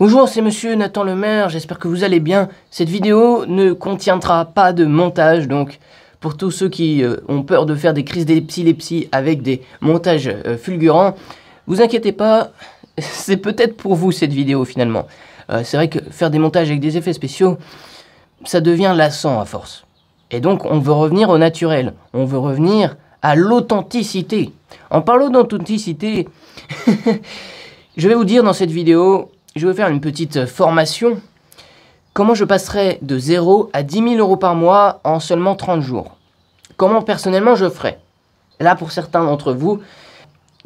Bonjour, c'est monsieur Nathan Lemaire, j'espère que vous allez bien. Cette vidéo ne contiendra pas de montage, donc pour tous ceux qui ont peur de faire des crises d'épilepsie avec des montages fulgurants, vous inquiétez pas, c'est peut-être pour vous cette vidéo finalement. C'est vrai que faire des montages avec des effets spéciaux, ça devient lassant à force. Et donc on veut revenir au naturel, on veut revenir à l'authenticité. En parlant d'authenticité, je vais vous dire dans cette vidéo, je vais faire une petite formation. Comment je passerai de 0 à 10 000 euros par mois en seulement 30 jours. Comment personnellement je ferai. Là, pour certains d'entre vous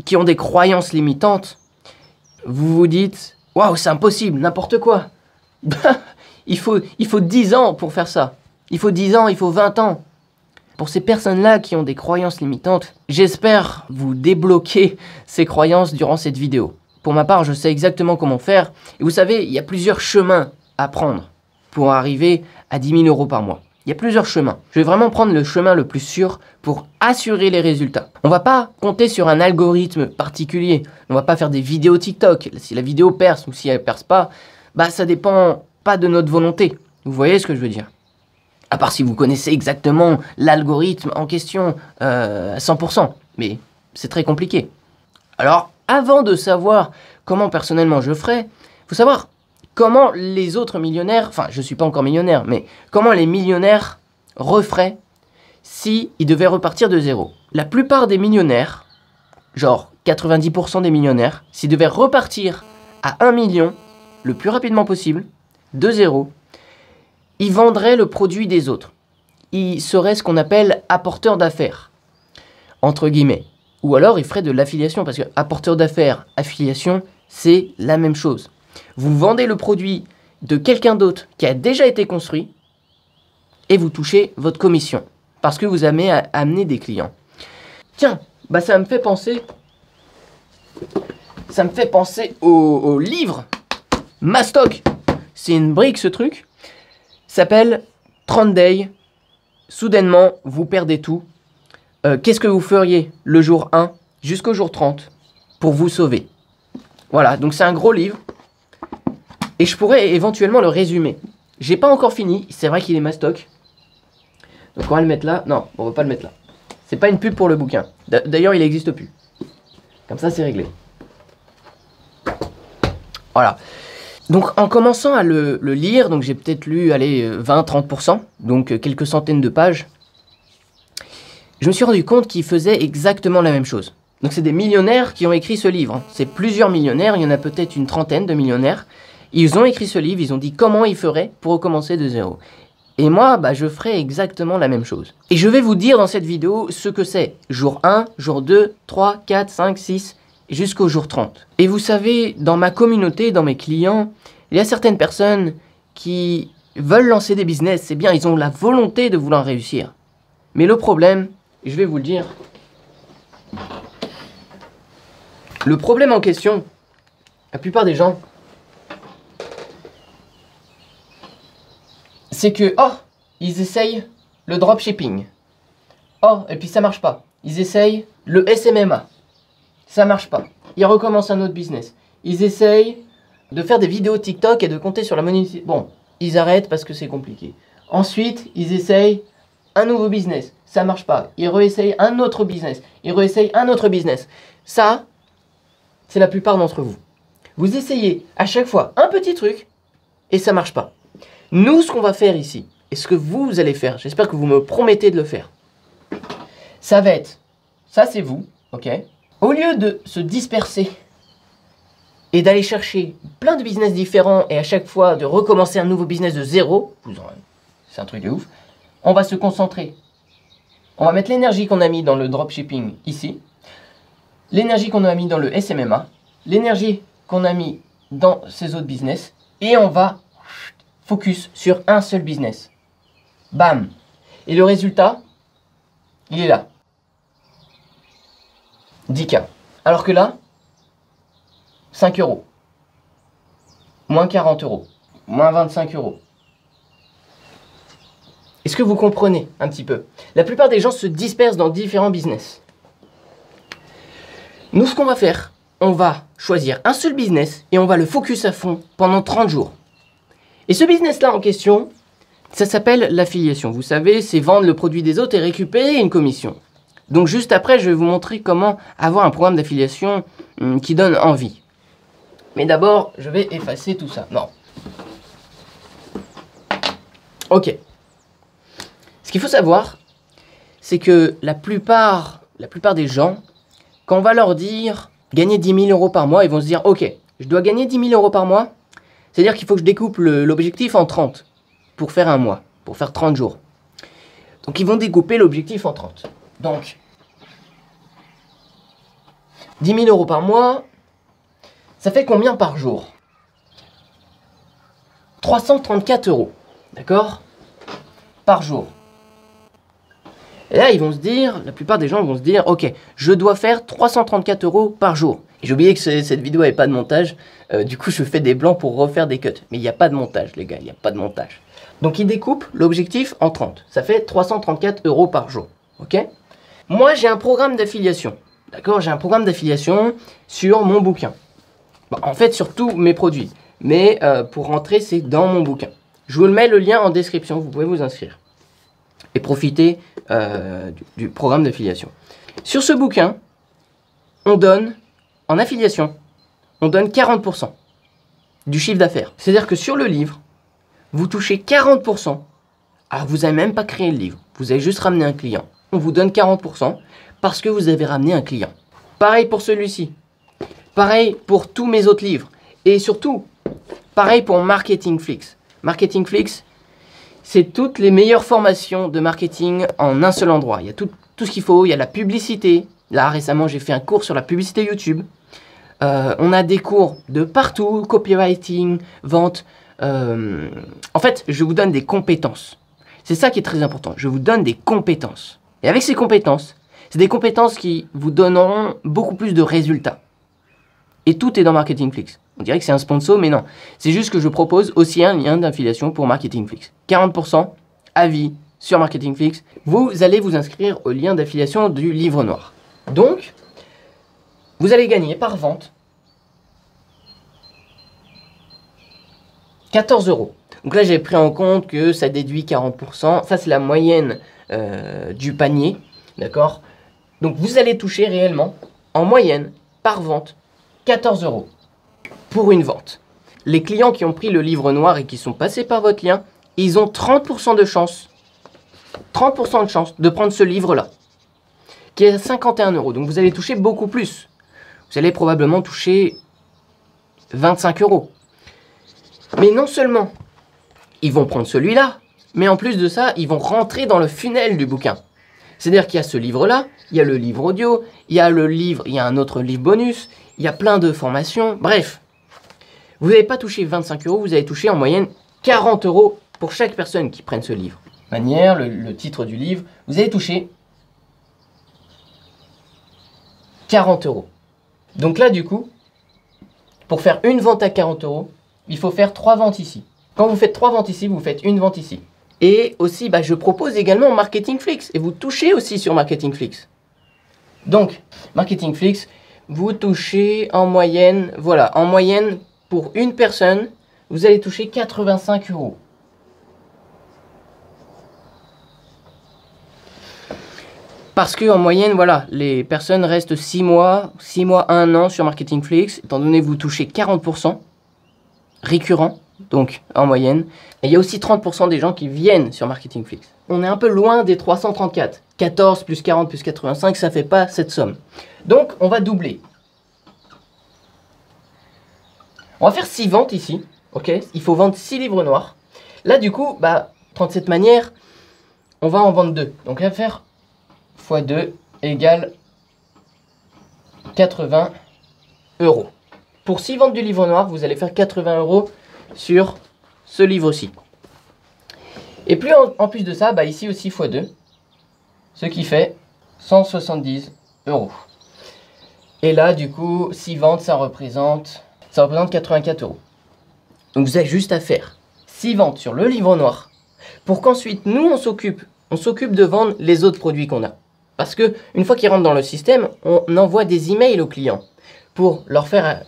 qui ont des croyances limitantes, vous vous dites « Waouh, c'est impossible, n'importe quoi !» il faut 10 ans pour faire ça. Il faut 10 ans, il faut 20 ans. Pour ces personnes-là qui ont des croyances limitantes, j'espère vous débloquer ces croyances durant cette vidéo. Pour ma part, je sais exactement comment faire. Et vous savez, il y a plusieurs chemins à prendre pour arriver à 10 000 euros par mois. Il y a plusieurs chemins. Je vais vraiment prendre le chemin le plus sûr pour assurer les résultats. On ne va pas compter sur un algorithme particulier. On ne va pas faire des vidéos TikTok. Si la vidéo perce ou si elle ne perce pas, ça dépend pas de notre volonté. Vous voyez ce que je veux dire? À part si vous connaissez exactement l'algorithme en question à 100%. Mais c'est très compliqué. Alors, avant de savoir comment personnellement je ferais, il faut savoir comment les autres millionnaires, enfin je ne suis pas encore millionnaire, mais comment les millionnaires referaient s'ils devaient repartir de zéro. La plupart des millionnaires, genre 90% des millionnaires, s'ils devaient repartir à 1 million le plus rapidement possible, de zéro, ils vendraient le produit des autres. Ils seraient ce qu'on appelle apporteurs d'affaires, entre guillemets. Ou alors, ils feraient de l'affiliation, parce que apporteur d'affaires, affiliation, c'est la même chose. Vous vendez le produit de quelqu'un d'autre qui a déjà été construit et vous touchez votre commission, parce que vous avez amené des clients. Tiens, ça me fait penser au livre Mastoc. C'est une brique, ce truc. S'appelle 30 Days. Soudainement, vous perdez tout. Qu'est-ce que vous feriez le jour 1 jusqu'au jour 30 pour vous sauver? Voilà, donc c'est un gros livre. Et je pourrais éventuellement le résumer. J'ai pas encore fini, c'est vrai qu'il est mastoc. Donc on va le mettre là. Non, on va pas le mettre là. C'est pas une pub pour le bouquin. D'ailleurs, il n'existe plus. Comme ça, c'est réglé. Voilà. Donc en commençant à le lire, donc j'ai peut-être lu 20-30%, donc quelques centaines de pages. Je me suis rendu compte qu'ils faisaient exactement la même chose. Donc c'est des millionnaires qui ont écrit ce livre. C'est plusieurs millionnaires, il y en a peut-être une trentaine de millionnaires. Ils ont écrit ce livre, ils ont dit comment ils feraient pour recommencer de zéro. Et moi, je ferai exactement la même chose. Et je vais vous dire dans cette vidéo ce que c'est. Jour 1, jour 2, 3, 4, 5, 6, jusqu'au jour 30. Et vous savez, dans ma communauté, dans mes clients, il y a certaines personnes qui veulent lancer des business. C'est bien, ils ont la volonté de vouloir réussir. Mais le problème, je vais vous le dire. Le problème en question, la plupart des gens, c'est que, ils essayent le dropshipping. Et puis ça marche pas. Ils essayent le SMMA. Ça marche pas. Ils recommencent un autre business. Ils essayent de faire des vidéos TikTok et de compter sur la monétisation. Bon, ils arrêtent parce que c'est compliqué. Ensuite, ils essayent un nouveau business. Ça marche pas. Ils réessayent un autre business. Ils réessayent un autre business. Ça, c'est la plupart d'entre vous. Vous essayez à chaque fois un petit truc et ça marche pas. Nous, ce qu'on va faire ici, et ce que vous allez faire, j'espère que vous me promettez de le faire, ça va être, ça c'est vous, ok? Au lieu de se disperser et d'aller chercher plein de business différents et à chaque fois de recommencer un nouveau business de zéro, c'est un truc de ouf, on va se concentrer. On va mettre l'énergie qu'on a mis dans le dropshipping ici, l'énergie qu'on a mis dans le SMMA, l'énergie qu'on a mis dans ces autres business, et on va focus sur un seul business. Bam! Et le résultat, il est là. 10K. Alors que là, 5 euros. Moins 40 euros. Moins 25 euros. Est-ce que vous comprenez un petit peu? La plupart des gens se dispersent dans différents business. Nous, ce qu'on va faire, on va choisir un seul business et on va le focus à fond pendant 30 jours. Et ce business-là en question, ça s'appelle l'affiliation. Vous savez, c'est vendre le produit des autres et récupérer une commission. Donc juste après, je vais vous montrer comment avoir un programme d'affiliation qui donne envie. Mais d'abord, je vais effacer tout ça. Non. Ok. Ce qu'il faut savoir, c'est que la plupart des gens, quand on va leur dire gagner 10 000 euros par mois, ils vont se dire ok, je dois gagner 10 000 euros par mois, c'est-à-dire qu'il faut que je découpe l'objectif en 30 pour faire un mois, pour faire 30 jours. Donc ils vont découper l'objectif en 30. Donc, 10 000 euros par mois, ça fait combien par jour? 334 euros, d'accord? Par jour. Et là, ils vont se dire, la plupart des gens vont se dire, ok, je dois faire 334 euros par jour. J'ai oublié que cette vidéo n'avait pas de montage, du coup je fais des blancs pour refaire des cuts. Mais il n'y a pas de montage, les gars, il n'y a pas de montage. Donc il découpe l'objectif en 30, ça fait 334 euros par jour, ok? Moi, j'ai un programme d'affiliation, d'accord? J'ai un programme d'affiliation sur mon bouquin. Bon, en fait, sur tous mes produits. Mais pour rentrer, c'est dans mon bouquin. Je vous mets le lien en description, vous pouvez vous inscrire. Et profiter du programme d'affiliation. Sur ce bouquin, on donne, en affiliation, on donne 40% du chiffre d'affaires. C'est-à-dire que sur le livre, vous touchez 40%. Alors vous n'avez même pas créé le livre, vous avez juste ramené un client. On vous donne 40% parce que vous avez ramené un client. Pareil pour celui-ci. Pareil pour tous mes autres livres. Et surtout, pareil pour MarketingFlix. MarketingFlix, c'est toutes les meilleures formations de marketing en un seul endroit. Il y a tout ce qu'il faut, il y a la publicité. Là, récemment, j'ai fait un cours sur la publicité YouTube. On a des cours de partout, copywriting, vente. En fait, je vous donne des compétences. C'est ça qui est très important. Je vous donne des compétences. Et avec ces compétences, c'est des compétences qui vous donneront beaucoup plus de résultats. Et tout est dans MarketingFlix. On dirait que c'est un sponsor, mais non. C'est juste que je propose aussi un lien d'affiliation pour MarketingFlix. 40% à vie sur MarketingFlix. Vous allez vous inscrire au lien d'affiliation du livre noir. Donc, vous allez gagner par vente 14 euros. Donc là, j'ai pris en compte que ça déduit 40%. Ça, c'est la moyenne du panier. D'accord? Donc, vous allez toucher réellement, en moyenne, par vente, 14 euros pour une vente. Les clients qui ont pris le livre noir et qui sont passés par votre lien, ils ont 30% de chance. 30% de chance de prendre ce livre-là, qui est à 51 euros. Donc, vous allez toucher beaucoup plus. Vous allez probablement toucher 25 euros. Mais non seulement ils vont prendre celui-là, mais en plus de ça, ils vont rentrer dans le funnel du bouquin. C'est-à-dire qu'il y a ce livre-là, il y a le livre audio, il y a un autre livre bonus, il y a plein de formations, bref. Vous n'allez pas toucher 25 euros, vous allez toucher en moyenne 40 euros pour chaque personne qui prenne ce livre. Manière, le titre du livre, vous allez toucher 40 euros. Donc là, du coup, pour faire une vente à 40 euros, il faut faire 3 ventes ici. Quand vous faites 3 ventes ici, vous faites une vente ici. Et aussi, je propose également MarketingFlix. Et vous touchez aussi sur MarketingFlix. Donc, MarketingFlix, vous touchez en moyenne, voilà, en moyenne, pour une personne, vous allez toucher 85 euros. Parce que en moyenne, voilà, les personnes restent 6 mois, 1 an sur MarketingFlix, étant donné que vous touchez 40% récurrent, donc en moyenne. Et il y a aussi 30% des gens qui viennent sur MarketingFlix. On est un peu loin des 334. 14 plus 40 plus 85, ça fait pas cette somme. Donc, on va doubler. On va faire 6 ventes ici, ok? Il faut vendre 6 livres noirs. Là, du coup, de cette manière, on va en vendre 2. Donc, on va faire x 2 égale 80 euros. Pour 6 ventes du livre noir, vous allez faire 80 euros sur ce livre-ci. Et plus en plus de ça, ici aussi x 2, ce qui fait 170 euros. Et là, du coup, 6 ventes, ça représente 84 euros. Donc vous avez juste à faire 6 ventes sur le livre noir pour qu'ensuite, nous, on s'occupe de vendre les autres produits qu'on a. Parce que une fois qu'ils rentrent dans le système, on envoie des emails aux clients pour leur faire,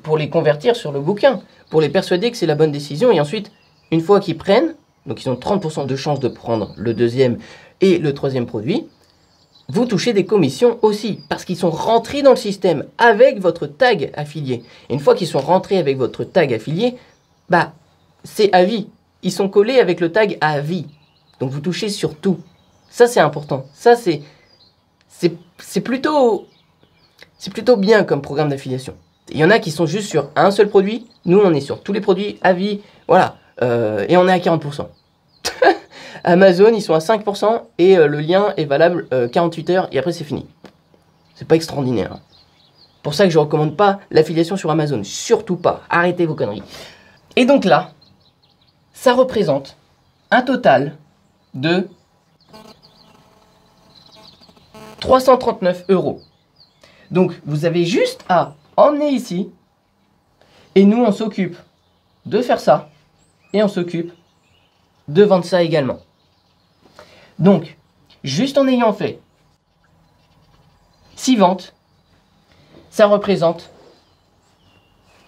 pour les convertir sur le bouquin, pour les persuader que c'est la bonne décision. Et ensuite, une fois qu'ils prennent, donc ils ont 30% de chance de prendre le deuxième et le troisième produit, vous touchez des commissions aussi, parce qu'ils sont rentrés dans le système avec votre tag affilié. Et une fois qu'ils sont rentrés avec votre tag affilié, bah, c'est à vie. Ils sont collés avec le tag à vie. Donc vous touchez sur tout. Ça, c'est important. Ça, c'est plutôt bien comme programme d'affiliation. Il y en a qui sont juste sur un seul produit. Nous, on est sur tous les produits à vie. Voilà. Et on est à 40%. Amazon, ils sont à 5% et le lien est valable 48 heures et après c'est fini. C'est pas extraordinaire. Hein. Pour ça que je recommande pas l'affiliation sur Amazon. Surtout pas. Arrêtez vos conneries. Et donc là, ça représente un total de 339 €. Donc vous avez juste à emmener ici et nous on s'occupe de faire ça et on s'occupe de vendre ça également. Donc, juste en ayant fait 6 ventes, ça représente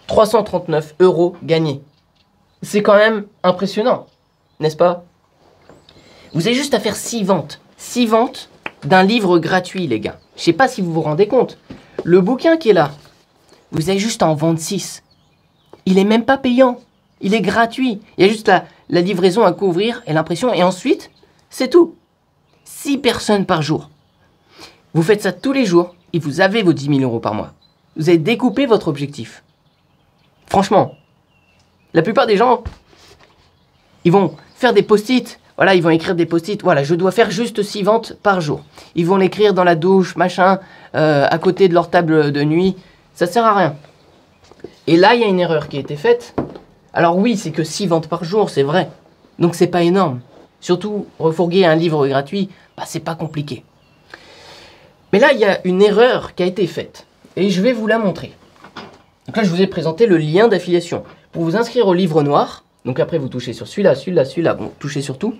339 € gagnés. C'est quand même impressionnant, n'est-ce pas? Vous avez juste à faire 6 ventes. 6 ventes d'un livre gratuit, les gars. Je ne sais pas si vous vous rendez compte. Le bouquin qui est là, vous avez juste à en vendre 6. Il n'est même pas payant. Il est gratuit. Il y a juste la livraison à couvrir et l'impression. Et ensuite, c'est tout. 6 personnes par jour. Vous faites ça tous les jours et vous avez vos 10 000 € par mois. Vous avez découpé votre objectif. Franchement, la plupart des gens, ils vont faire des post-it. Voilà, ils vont écrire des post-it. Voilà, je dois faire juste 6 ventes par jour. Ils vont l'écrire dans la douche, machin, à côté de leur table de nuit. Ça sert à rien. Et là, il y a une erreur qui a été faite. Alors oui, c'est que 6 ventes par jour, c'est vrai. Donc c'est pas énorme. Surtout, refourguer un livre gratuit, bah, c'est pas compliqué. Mais là, il y a une erreur qui a été faite. Et je vais vous la montrer. Donc là, je vous ai présenté le lien d'affiliation. Pour vous inscrire au livre noir, donc après vous touchez sur celui-là, celui-là, celui-là, bon, touchez sur tout.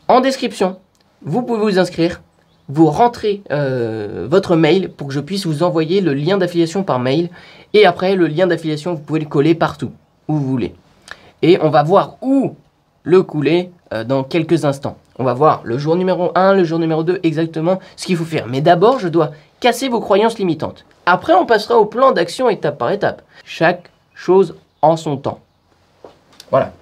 En description, vous pouvez vous inscrire. Vous rentrez votre mail pour que je puisse vous envoyer le lien d'affiliation par mail. Et après, le lien d'affiliation, vous pouvez le coller partout, où vous voulez. Et on va voir où le couler dans quelques instants. On va voir le jour numéro 1, le jour numéro 2, exactement ce qu'il faut faire. Mais d'abord, je dois casser vos croyances limitantes. Après, on passera au plan d'action étape par étape. Chaque chose en son temps. Voilà.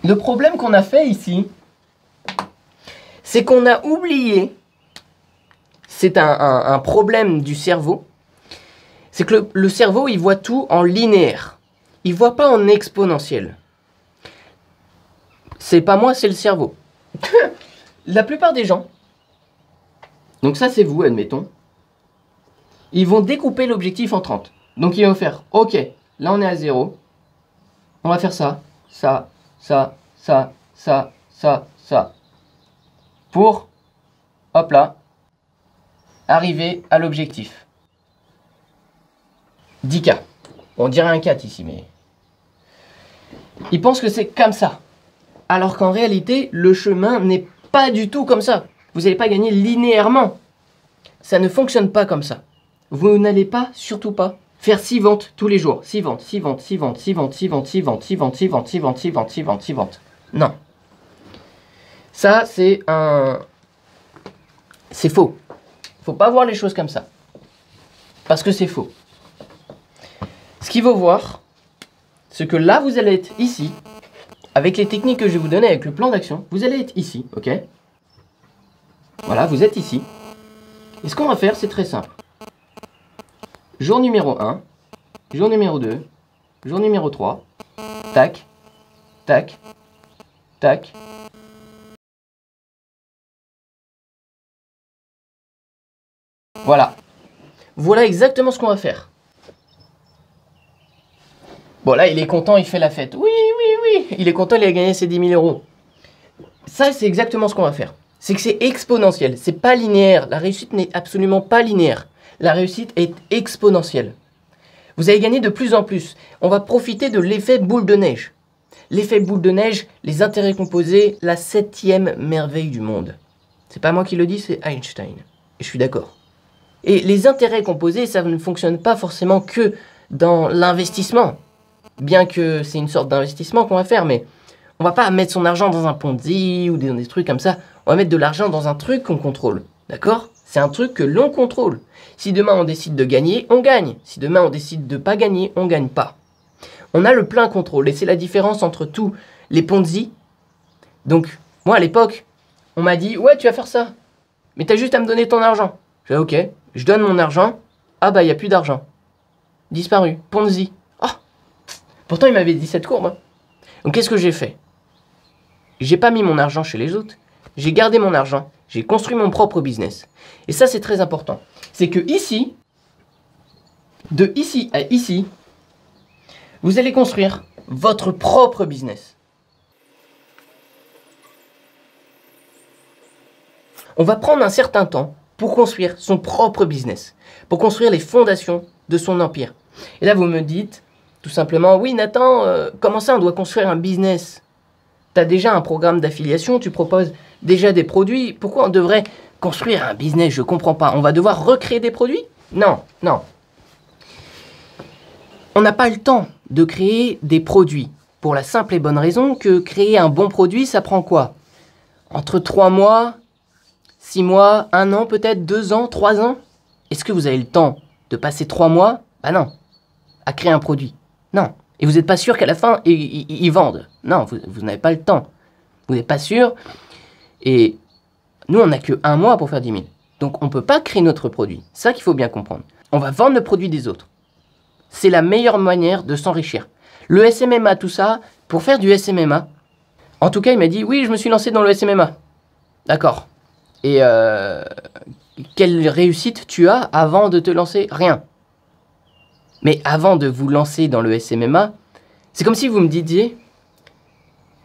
Le problème qu'on a fait ici, c'est qu'on a oublié, c'est un problème du cerveau, c'est que le cerveau, il voit tout en linéaire. Il ne voit pas en exponentiel. C'est pas moi, c'est le cerveau. La plupart des gens, donc ça c'est vous, admettons, ils vont découper l'objectif en 30. Donc ils vont faire, ok, là on est à 0, on va faire ça, ça, ça, ça, ça, ça, ça. Pour, hop là, arriver à l'objectif. 10K. On dirait un 4 ici, mais... Ils pensent que c'est comme ça. Alors qu'en réalité, le chemin n'est pas du tout comme ça. Vous n'allez pas gagner linéairement. Ça ne fonctionne pas comme ça. Vous n'allez pas, surtout pas, faire 6 ventes tous les jours. 6 ventes, 6 ventes, 6 ventes, 6 ventes, 6 ventes, 6 ventes, 6 ventes, 6 ventes, 6 ventes, 6 ventes, 6 ventes, 6 ventes. Non. Ça, c'est un... C'est faux. Il ne faut pas voir les choses comme ça. Parce que c'est faux. Ce qu'il faut voir, c'est que là, vous allez être ici, avec les techniques que je vais vous donner, avec le plan d'action, vous allez être ici, ok? Voilà, vous êtes ici. Et ce qu'on va faire, c'est très simple. Jour numéro 1, jour numéro 2, jour numéro 3, tac, tac, tac. Voilà. Voilà exactement ce qu'on va faire. Bon, là, il est content, il fait la fête. Oui, oui, oui. Il est content, il a gagné ses 10 000 €. Ça, c'est exactement ce qu'on va faire. C'est que c'est exponentiel. C'est pas linéaire. La réussite n'est absolument pas linéaire. La réussite est exponentielle. Vous allez gagner de plus en plus. On va profiter de l'effet boule de neige. L'effet boule de neige, les intérêts composés, la 7e merveille du monde. C'est pas moi qui le dis, c'est Einstein. Et je suis d'accord. Et les intérêts composés, ça ne fonctionne pas forcément que dans l'investissement. Bien que c'est une sorte d'investissement qu'on va faire, mais on va pas mettre son argent dans un Ponzi ou des trucs comme ça. On va mettre de l'argent dans un truc qu'on contrôle. D'accord? C'est un truc que l'on contrôle. Si demain on décide de gagner, on gagne. Si demain on décide de pas gagner, on gagne pas. On a le plein contrôle. Et c'est la différence entre tous les Ponzi. Donc, moi à l'époque, on m'a dit, ouais, tu vas faire ça. Mais t'as juste à me donner ton argent. Je dis, ok, je donne mon argent. Ah bah, il n'y a plus d'argent. Disparu. Ponzi. Oh. Pourtant, il m'avait dit cette courbe. Hein. Donc, qu'est-ce que j'ai fait? J'ai pas mis mon argent chez les autres. J'ai gardé mon argent. J'ai construit mon propre business. Et ça, c'est très important. C'est que ici, de ici à ici, vous allez construire votre propre business. On va prendre un certain temps pour construire son propre business, pour construire les fondations de son empire. Et là, vous me dites tout simplement, oui Nathan, comment ça on doit construire un business? Tu as déjà un programme d'affiliation, tu proposes déjà des produits, pourquoi on devrait construire un business? Je ne comprends pas. On va devoir recréer des produits? Non, non. On n'a pas le temps de créer des produits, pour la simple et bonne raison que créer un bon produit, ça prend quoi? Entre 3 mois, 6 mois, 1 an peut-être, 2 ans, 3 ans? Est-ce que vous avez le temps de passer 3 mois? Bah non. À créer un produit? Non. Et vous n'êtes pas sûr qu'à la fin, ils vendent? Non, vous n'avez pas le temps. Vous n'êtes pas sûr. Et nous, on n'a que 1 mois pour faire 10 000. Donc, on ne peut pas créer notre produit. C'est ça qu'il faut bien comprendre. On va vendre le produit des autres. C'est la meilleure manière de s'enrichir. Le SMMA, tout ça, pour faire du SMMA, en tout cas, il m'a dit, oui, je me suis lancé dans le SMMA. D'accord. Et quelle réussite tu as avant de te lancer? Rien. Mais avant de vous lancer dans le SMMA, c'est comme si vous me disiez,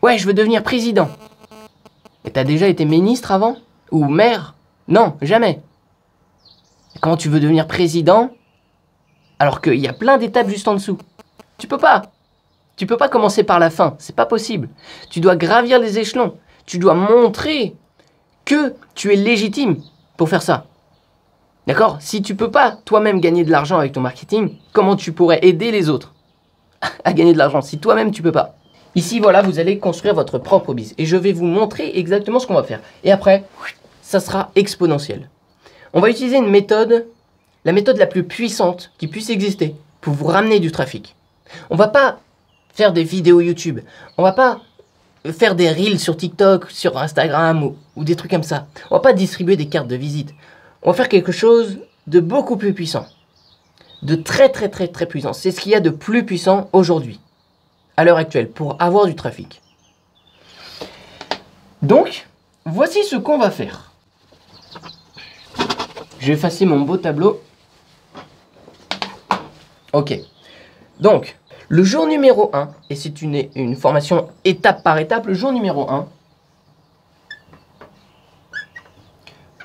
ouais, je veux devenir président. Et t'as déjà été ministre avant? Ou maire? Non, jamais. Et comment tu veux devenir président alors qu'il y a plein d'étapes juste en dessous? Tu peux pas. Tu peux pas commencer par la fin, c'est pas possible. Tu dois gravir les échelons. Tu dois montrer que tu es légitime pour faire ça. D'accord? Si tu peux pas toi-même gagner de l'argent avec ton marketing, comment tu pourrais aider les autres à gagner de l'argent si toi-même tu peux pas? Ici, voilà, vous allez construire votre propre business. Et je vais vous montrer exactement ce qu'on va faire. Et après, ça sera exponentiel. On va utiliser une méthode, la méthode la plus puissante qui puisse exister pour vous ramener du trafic. On va pas faire des vidéos YouTube. On va pas faire des reels sur TikTok, sur Instagram ou des trucs comme ça. On va pas distribuer des cartes de visite. On va faire quelque chose de beaucoup plus puissant. De très puissant. C'est ce qu'il y a de plus puissant aujourd'hui, à l'heure actuelle, pour avoir du trafic. Donc, voici ce qu'on va faire. Je vais effacer mon beau tableau. Ok. Donc, le jour numéro 1, et c'est une formation étape par étape, le jour numéro 1.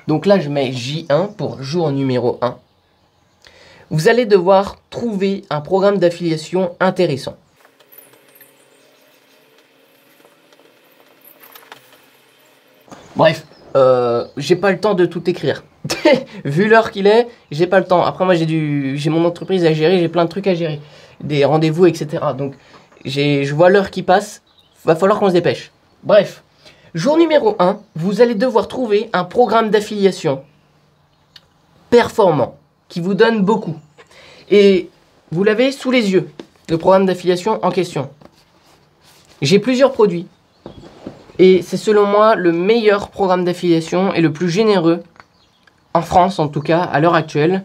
Donc là, je mets J1 pour jour numéro 1. Vous allez devoir trouver un programme d'affiliation intéressant. Bref, j'ai pas le temps de tout écrire. Vu l'heure qu'il est, j'ai pas le temps. Après, moi, j'ai mon entreprise à gérer, j'ai plein de trucs à gérer. Des rendez-vous, etc. Donc, je vois l'heure qui passe. Va falloir qu'on se dépêche. Bref, jour numéro 1, vous allez devoir trouver un programme d'affiliation performant, qui vous donne beaucoup. Et vous l'avez sous les yeux, le programme d'affiliation en question. J'ai plusieurs produits. Et c'est selon moi le meilleur programme d'affiliation et le plus généreux, en France en tout cas, à l'heure actuelle.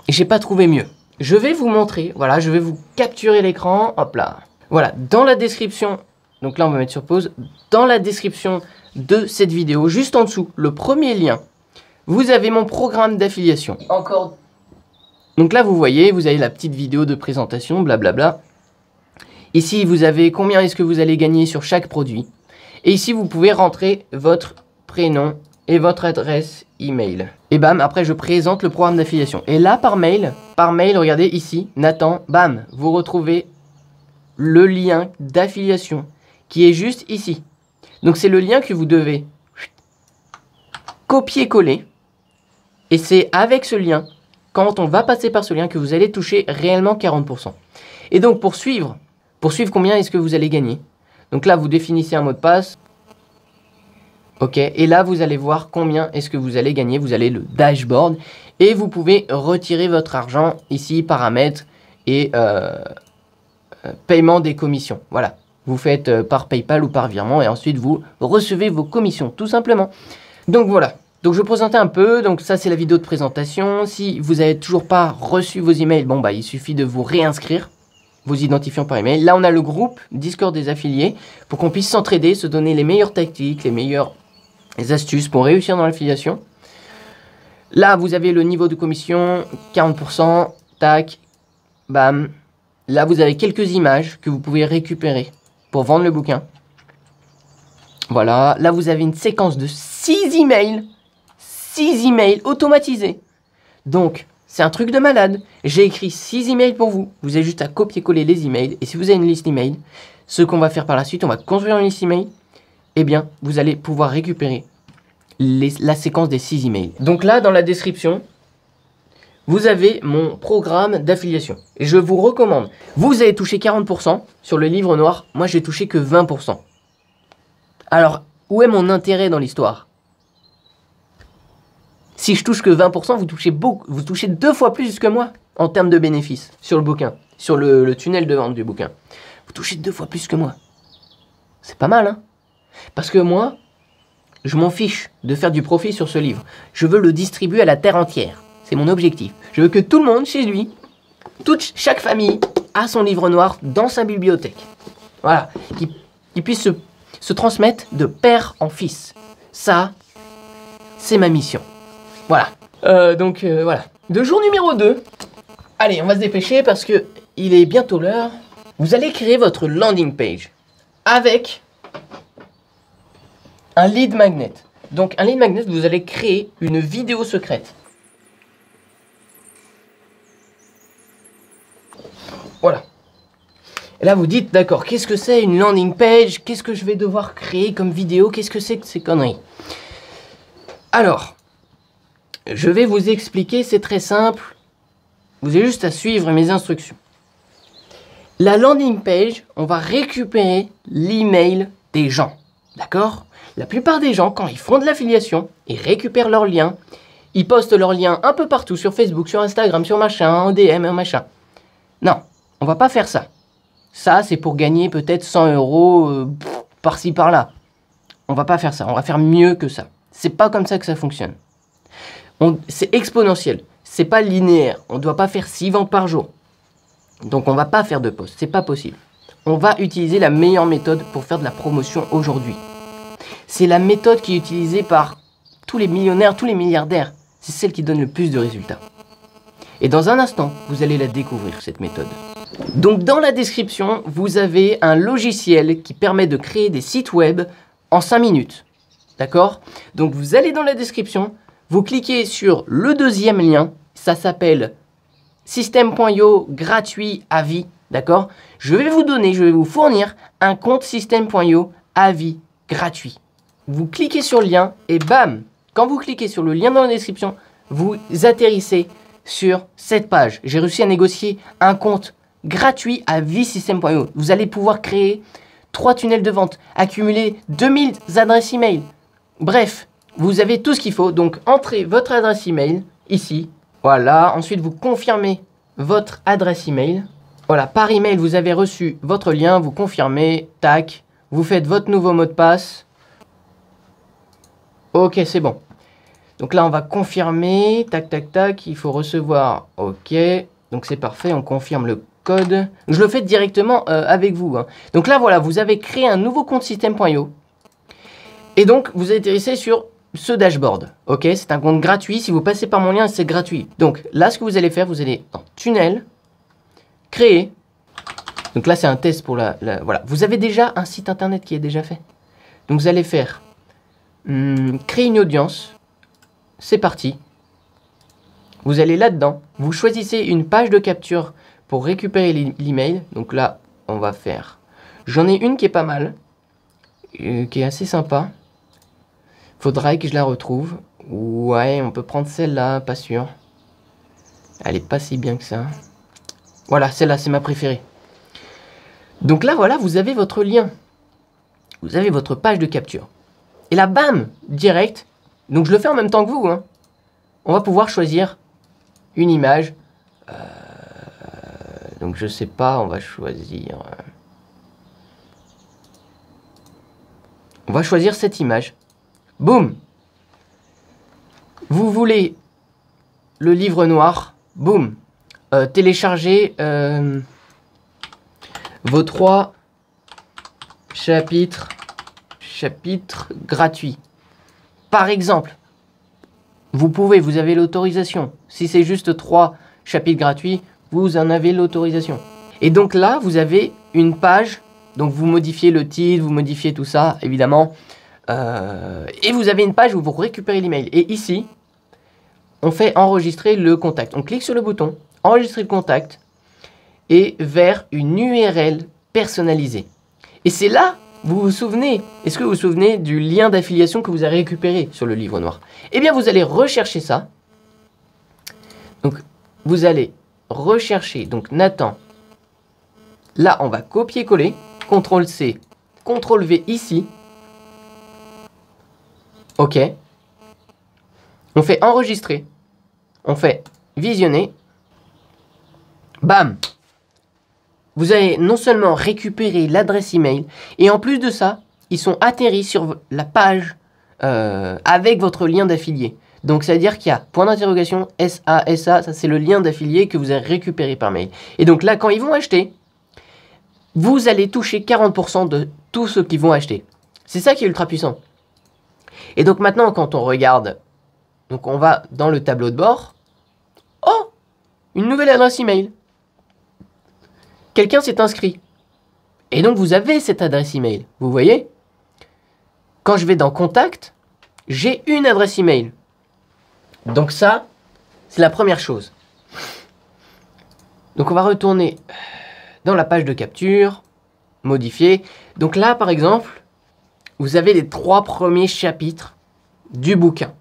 Et j'ai pas trouvé mieux. Je vais vous montrer, voilà, je vais vous capturer l'écran, hop là. Voilà, dans la description, donc là on va mettre sur pause, dans la description de cette vidéo, juste en dessous, le premier lien, vous avez mon programme d'affiliation. Encore. Donc là vous voyez, vous avez la petite vidéo de présentation, blablabla. Ici vous avez combien est-ce que vous allez gagner sur chaque produit. Et ici vous pouvez rentrer votre prénom et votre adresse email. Et bam, après je présente le programme d'affiliation. Et là par mail, regardez ici, Nathan, bam, vous retrouvez le lien d'affiliation qui est juste ici. Donc c'est le lien que vous devez copier-coller. Et c'est avec ce lien quand on va passer par ce lien que vous allez toucher réellement 40%. Et donc pour suivre combien est-ce que vous allez gagner. Donc là, vous définissez un mot de passe. Ok, et là, vous allez voir combien est-ce que vous allez gagner. Vous allez le dashboard et vous pouvez retirer votre argent ici, paramètres et paiement des commissions. Voilà, vous faites par PayPal ou par virement et ensuite vous recevez vos commissions, tout simplement. Donc voilà, donc je vais présenter un peu. Donc ça, c'est la vidéo de présentation. Si vous n'avez toujours pas reçu vos emails, bon bah il suffit de vous réinscrire, vos identifiants par email. Là, on a le groupe Discord des affiliés pour qu'on puisse s'entraider, se donner les meilleures tactiques, les meilleures astuces pour réussir dans l'affiliation. Là, vous avez le niveau de commission, 40%, tac, bam. Là, vous avez quelques images que vous pouvez récupérer pour vendre le bouquin. Voilà, là, vous avez une séquence de 6 emails automatisés. Donc, c'est un truc de malade. J'ai écrit 6 emails pour vous. Vous avez juste à copier-coller les emails. Et si vous avez une liste email, ce qu'on va faire par la suite, on va construire une liste email. Eh bien, vous allez pouvoir récupérer la séquence des 6 emails. Donc là, dans la description, vous avez mon programme d'affiliation. Et je vous recommande. Vous avez touché 40% sur le livre noir. Moi, j'ai touché que 20%. Alors, où est mon intérêt dans l'histoire? Si je touche que 20%, vous touchez 2 fois plus que moi en termes de bénéfices sur le bouquin, sur le tunnel de vente du bouquin. Vous touchez 2 fois plus que moi. C'est pas mal, hein? Parce que moi, je m'en fiche de faire du profit sur ce livre. Je veux le distribuer à la terre entière. C'est mon objectif. Je veux que tout le monde, chez lui, chaque famille, a son livre noir dans sa bibliothèque. Voilà. Qu'il puisse se transmettre de père en fils. Ça, c'est ma mission. Voilà. Voilà. De jour numéro 2. Allez, on va se dépêcher parce que il est bientôt l'heure. Vous allez créer votre landing page avec un lead magnet. Donc, un lead magnet, vous allez créer une vidéo secrète. Voilà. Et là, vous dites, d'accord, qu'est-ce que c'est une landing page? Qu'est-ce que je vais devoir créer comme vidéo? Qu'est-ce que c'est que ces conneries? Alors, je vais vous expliquer, c'est très simple. Vous avez juste à suivre mes instructions. La landing page, on va récupérer l'email des gens. D'accord? La plupart des gens, quand ils font de l'affiliation, ils récupèrent leurs liens. Ils postent leurs liens un peu partout, sur Facebook, sur Instagram, sur machin, en DM, en machin. Non, on va pas faire ça. Ça, c'est pour gagner peut-être 100 € par-ci, par-là. On va pas faire ça, on va faire mieux que ça. C'est pas comme ça que ça fonctionne. C'est exponentiel, c'est pas linéaire. On doit pas faire 6 ventes par jour. Donc on va pas faire de post, c'est pas possible. On va utiliser la meilleure méthode pour faire de la promotion aujourd'hui. C'est la méthode qui est utilisée par tous les millionnaires, tous les milliardaires. C'est celle qui donne le plus de résultats. Et dans un instant, vous allez la découvrir, cette méthode. Donc dans la description, vous avez un logiciel qui permet de créer des sites web en 5 minutes. D'accord? Donc vous allez dans la description, vous cliquez sur le deuxième lien, ça s'appelle System.io gratuit à vie. D'accord? Je vais vous fournir un compte System.io à vie gratuit. Vous cliquez sur le lien et bam! Quand vous cliquez sur le lien dans la description, vous atterrissez sur cette page. J'ai réussi à négocier un compte gratuit à vie System.io. Vous allez pouvoir créer 3 tunnels de vente, accumuler 2000 adresses email. Bref, vous avez tout ce qu'il faut. Donc, entrez votre adresse email ici. Voilà. Ensuite, vous confirmez votre adresse email. Voilà. Par email, vous avez reçu votre lien. Vous confirmez. Tac. Vous faites votre nouveau mot de passe. Ok, c'est bon. Donc là, on va confirmer. Tac, tac, tac. Il faut recevoir. Ok. Donc, c'est parfait. On confirme le code. Je le fais directement avec vous. Hein. Donc là, voilà. Vous avez créé un nouveau compte System.io. Et donc, vous atterrissez sur ce dashboard. Ok, c'est un compte gratuit. Si vous passez par mon lien, c'est gratuit. Donc là, ce que vous allez faire, vous allez dans Tunnel, Créer. Donc là, c'est un test pour voilà. Vous avez déjà un site internet qui est déjà fait. Donc vous allez faire Créer une audience. C'est parti. Vous allez là-dedans. Vous choisissez une page de capture pour récupérer l'email. Donc là, on va faire... J'en ai une qui est pas mal. Qui est assez sympa. Faudrait que je la retrouve. Ouais, on peut prendre celle-là, pas sûr. Elle est pas si bien que ça. Voilà, celle-là, c'est ma préférée. Donc là, voilà, vous avez votre lien. Vous avez votre page de capture. Et là, bam, direct. Donc je le fais en même temps que vous. Hein. On va pouvoir choisir une image. Donc je sais pas, on va choisir... On va choisir cette image. Boum. Vous voulez le livre noir. Boum. Télécharger vos 3 chapitres gratuits. Par exemple, vous avez l'autorisation. Si c'est juste 3 chapitres gratuits, vous en avez l'autorisation. Et donc là, vous avez une page. Donc vous modifiez le titre, vous modifiez tout ça, évidemment. Et vous avez une page où vous récupérez l'email. Et ici, on fait enregistrer le contact. On clique sur le bouton, enregistrer le contact, et vers une URL personnalisée. Et c'est là, vous vous souvenez, est-ce que vous vous souvenez du lien d'affiliation que vous avez récupéré sur le livre noir? Eh bien, vous allez rechercher ça. Donc, vous allez rechercher, donc Nathan. Là, on va copier-coller. CTRL-C, CTRL-V ici. OK. On fait enregistrer. On fait visionner. Bam. Vous allez non seulement récupérer l'adresse email, et en plus de ça, ils sont atterris sur la page avec votre lien d'affilié. Donc, ça veut dire qu'il y a point d'interrogation, SA, ça c'est le lien d'affilié que vous avez récupéré par mail. Et donc là, quand ils vont acheter, vous allez toucher 40% de tous ceux qui vont acheter. C'est ça qui est ultra puissant. Et donc maintenant, quand on regarde, donc on va dans le tableau de bord. Oh, une nouvelle adresse email. Quelqu'un s'est inscrit. Et donc vous avez cette adresse email. Vous voyez? Quand je vais dans Contact, j'ai une adresse email. Donc ça, c'est la première chose. Donc on va retourner dans la page de capture, modifier. Donc là, par exemple, vous avez les 3 premiers chapitres du bouquin.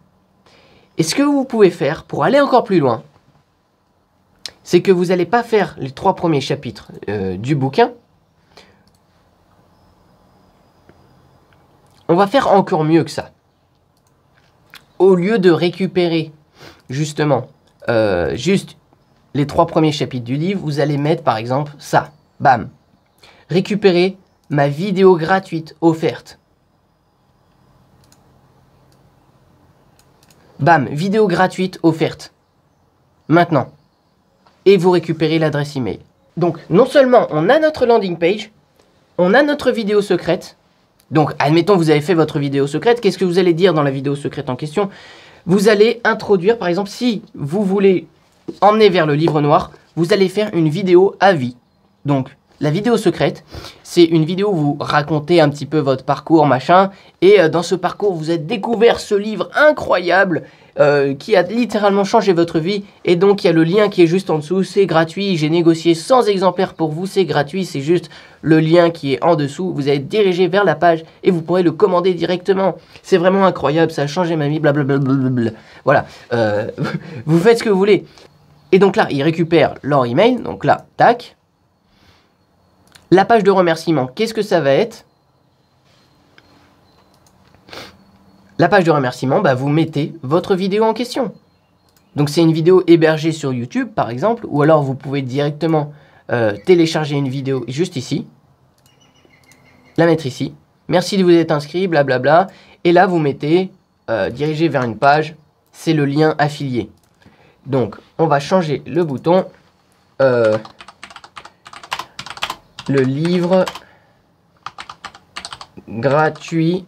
Et ce que vous pouvez faire pour aller encore plus loin, c'est que vous n'allez pas faire les 3 premiers chapitres du bouquin. On va faire encore mieux que ça. Au lieu de récupérer justement juste les 3 premiers chapitres du livre, vous allez mettre par exemple ça. Bam. Récupérer ma vidéo gratuite offerte. Bam. Vidéo gratuite offerte. Maintenant. Et vous récupérez l'adresse email. Donc, non seulement on a notre landing page, on a notre vidéo secrète. Donc, admettons, vous avez fait votre vidéo secrète. Qu'est-ce que vous allez dire dans la vidéo secrète en question? Vous allez introduire, par exemple, si vous voulez emmener vers le livre noir, vous allez faire une vidéo à vie. Donc, la vidéo secrète, c'est une vidéo où vous racontez un petit peu votre parcours, machin. Et dans ce parcours, vous avez découvert ce livre incroyable qui a littéralement changé votre vie. Et donc, il y a le lien qui est juste en dessous. C'est gratuit. J'ai négocié 100 exemplaires pour vous. C'est gratuit. C'est juste le lien qui est en dessous. Vous allez diriger vers la page et vous pourrez le commander directement. C'est vraiment incroyable. Ça a changé ma vie. Blablabla. Voilà. Vous faites ce que vous voulez. Et donc là, ils récupèrent leur email. Donc là, tac. La page de remerciement, qu'est-ce que ça va être? La page de remerciement, bah, vous mettez votre vidéo en question. Donc c'est une vidéo hébergée sur YouTube, par exemple, ou alors vous pouvez directement télécharger une vidéo juste ici, la mettre ici. Merci de vous être inscrit, blablabla. Et là, vous mettez diriger vers une page, c'est le lien affilié. Donc, on va changer le bouton. Le livre gratuit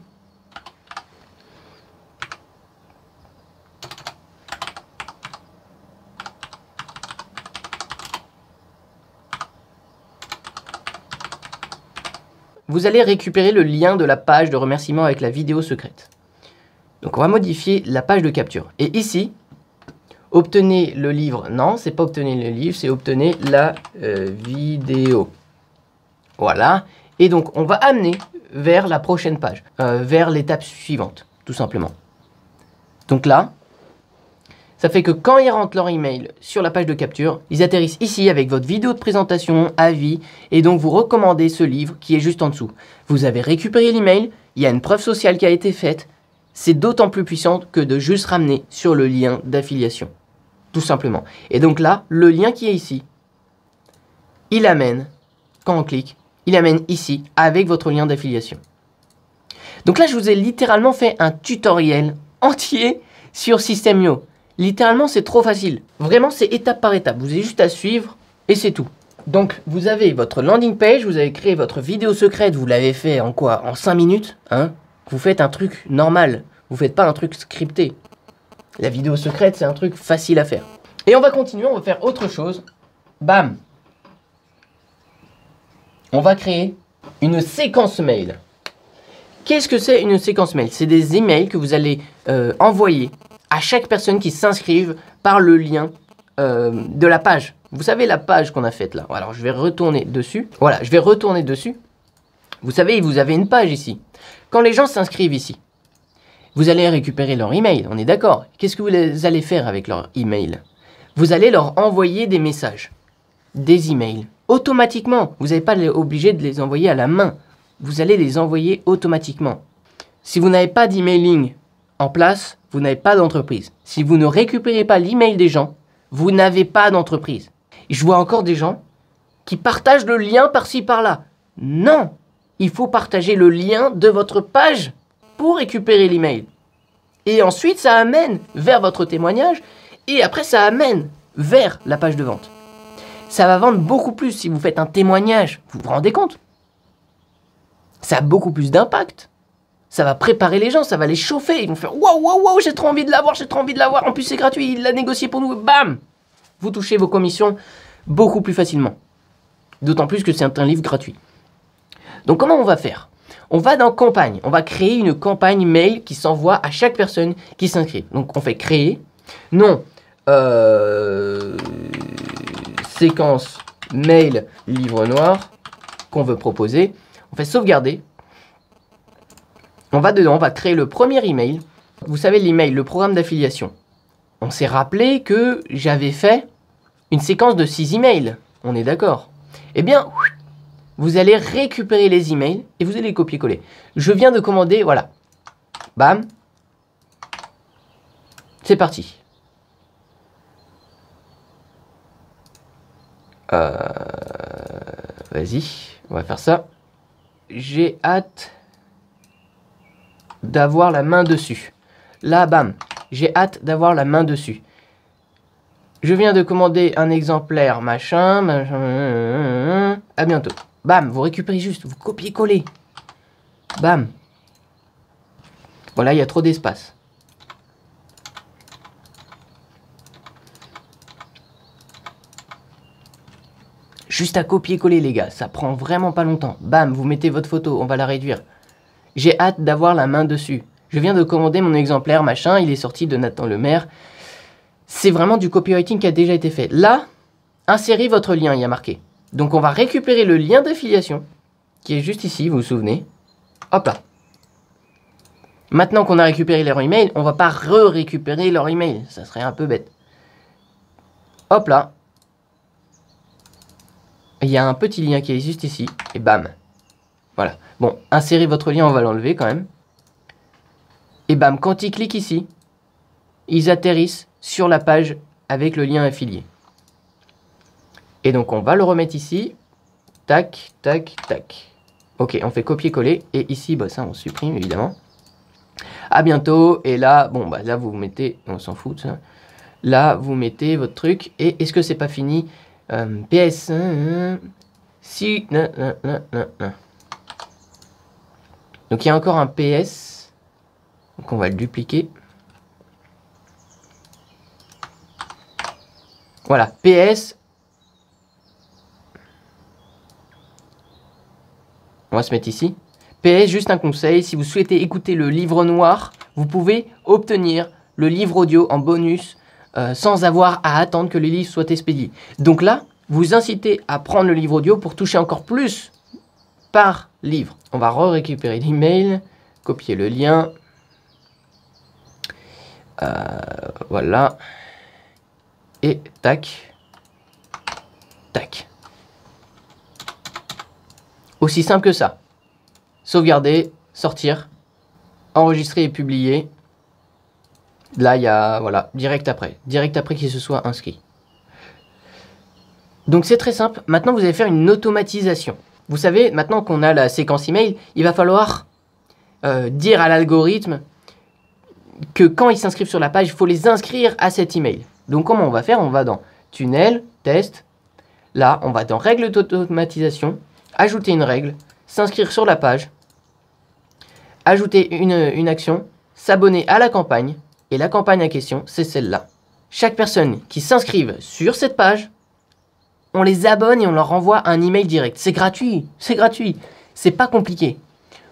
vous allez récupérer le lien de la page de remerciement avec la vidéo secrète. Donc on va modifier la page de capture. Et ici, obtenez le livre. Non, c'est pas obtenez le livre, c'est obtenez la vidéo. Voilà. Et donc, on va amener vers la prochaine page, vers l'étape suivante, tout simplement. Donc là, Ça fait que quand ils rentrent leur email sur la page de capture, ils atterrissent ici avec votre vidéo de présentation, avis, et donc vous recommandez ce livre qui est juste en dessous. Vous avez récupéré l'email, il y a une preuve sociale qui a été faite. C'est d'autant plus puissant que de juste ramener sur le lien d'affiliation. Tout simplement. Et donc là, le lien qui est ici, il amène, quand on clique, il amène ici avec votre lien d'affiliation. Donc là, je vous ai littéralement fait un tutoriel entier sur System.io. Littéralement, c'est trop facile. Vraiment, c'est étape par étape. Vous avez juste à suivre et c'est tout. Donc, vous avez votre landing page, vous avez créé votre vidéo secrète, vous l'avez fait en quoi? En 5 minutes, hein? Vous faites un truc normal. Vous faites pas un truc scripté. La vidéo secrète, c'est un truc facile à faire. Et on va continuer, on va faire autre chose. Bam! On va créer une séquence mail. Qu'est-ce que c'est une séquence mail? C'est des emails que vous allez envoyer à chaque personne qui s'inscrive par le lien de la page. Vous savez la page qu'on a faite là. Alors je vais retourner dessus. Voilà, je vais retourner dessus. Vous savez, vous avez une page ici. Quand les gens s'inscrivent ici, vous allez récupérer leur email, on est d'accord. Qu'est-ce que vous allez faire avec leur email? Vous allez leur envoyer des messages, des emails, automatiquement. Vous n'êtes pas obligé de les envoyer à la main. Vous allez les envoyer automatiquement. Si vous n'avez pas d'emailing en place, vous n'avez pas d'entreprise. Si vous ne récupérez pas l'email des gens, vous n'avez pas d'entreprise. Je vois encore des gens qui partagent le lien par-ci par-là. Non, il faut partager le lien de votre page pour récupérer l'email. Et ensuite, ça amène vers votre témoignage et après, ça amène vers la page de vente. Ça va vendre beaucoup plus si vous faites un témoignage. Vous vous rendez compte? Ça a beaucoup plus d'impact. Ça va préparer les gens, ça va les chauffer. Ils vont faire waouh, waouh, waouh, j'ai trop envie de l'avoir, j'ai trop envie de l'avoir. En plus, c'est gratuit, il l'a négocié pour nous. Bam! Vous touchez vos commissions beaucoup plus facilement. D'autant plus que c'est un livre gratuit. Donc, comment on va faire? On va dans campagne. On va créer une campagne mail qui s'envoie à chaque personne qui s'inscrit. Donc, on fait créer. Non. Séquence mail livre noir qu'on veut proposer. On fait sauvegarder. On va dedans, on va créer le premier email. Vous savez l'email, le programme d'affiliation. On s'est rappelé que j'avais fait une séquence de 6 emails. On est d'accord? Eh bien, vous allez récupérer les emails et vous allez les copier-coller. Je viens de commander, voilà. Bam. C'est parti. Vas-y, on va faire ça. J'ai hâte d'avoir la main dessus. Là, bam, j'ai hâte d'avoir la main dessus. Je viens de commander un exemplaire, machin. À bientôt. Bam, vous récupérez juste, vous copiez-collez. Bam. Voilà, il y a trop d'espace. Juste à copier-coller, les gars. Ça prend vraiment pas longtemps. Bam, vous mettez votre photo, on va la réduire. J'ai hâte d'avoir la main dessus. Je viens de commander mon exemplaire, machin. Il est sorti de Nathan Lemaire. C'est vraiment du copywriting qui a déjà été fait. Là, insérez votre lien, il y a marqué. Donc, on va récupérer le lien d'affiliation qui est juste ici, vous vous souvenez. Hop là. Maintenant qu'on a récupéré leur email, on va pas récupérer leur email. Ça serait un peu bête. Hop là. Il y a un petit lien qui est juste ici. Et bam. Voilà. Bon, insérez votre lien, on va l'enlever quand même. Et bam, quand ils cliquent ici, ils atterrissent sur la page avec le lien affilié. Et donc, on va le remettre ici. Tac, tac, tac. Ok, on fait copier-coller. Et ici, bah, ça, on supprime, évidemment. À bientôt. Et là, bon, bah, là, vous mettez... On s'en fout de ça. Là, vous mettez votre truc. Et est-ce que c'est pas fini? PS... si... Non. Donc, il y a encore un PS. Donc, on va le dupliquer. Voilà, PS. On va se mettre ici. PS, juste un conseil, si vous souhaitez écouter le livre noir, vous pouvez obtenir le livre audio en bonus sans avoir à attendre que les livres soient expédiés. Donc là, vous incitez à prendre le livre audio pour toucher encore plus par livre. On va récupérer l'email, copier le lien. Voilà. Et tac. Tac. Aussi simple que ça. Sauvegarder, sortir, enregistrer et publier. Là, il y a, voilà, direct après qu'il se soit inscrit. Donc c'est très simple. Maintenant, vous allez faire une automatisation. Vous savez, maintenant qu'on a la séquence email, il va falloir dire à l'algorithme que quand ils s'inscrivent sur la page, il faut les inscrire à cet email. Donc comment on va faire? On va dans tunnel, test. Là, on va dans règles d'automatisation, ajouter une règle, s'inscrire sur la page, ajouter une action, s'abonner à la campagne. Et la campagne en question, c'est celle-là. Chaque personne qui s'inscrive sur cette page, on les abonne et on leur envoie un email direct. C'est gratuit, c'est gratuit. C'est pas compliqué.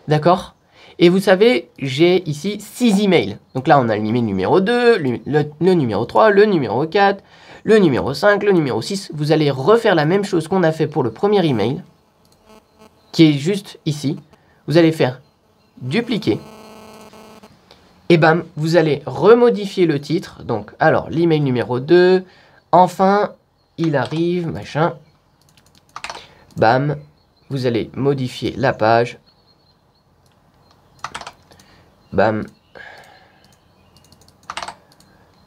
D'accord? Et vous savez, j'ai ici 6 emails. Donc là, on a l'email numéro 2, le numéro 3, le numéro 4, le numéro 5, le numéro 6. Vous allez refaire la même chose qu'on a fait pour le premier email, qui est juste ici. Vous allez faire dupliquer. Et bam, vous allez remodifier le titre. Donc, alors, l'email numéro 2, enfin, il arrive, machin. Bam, vous allez modifier la page. Bam.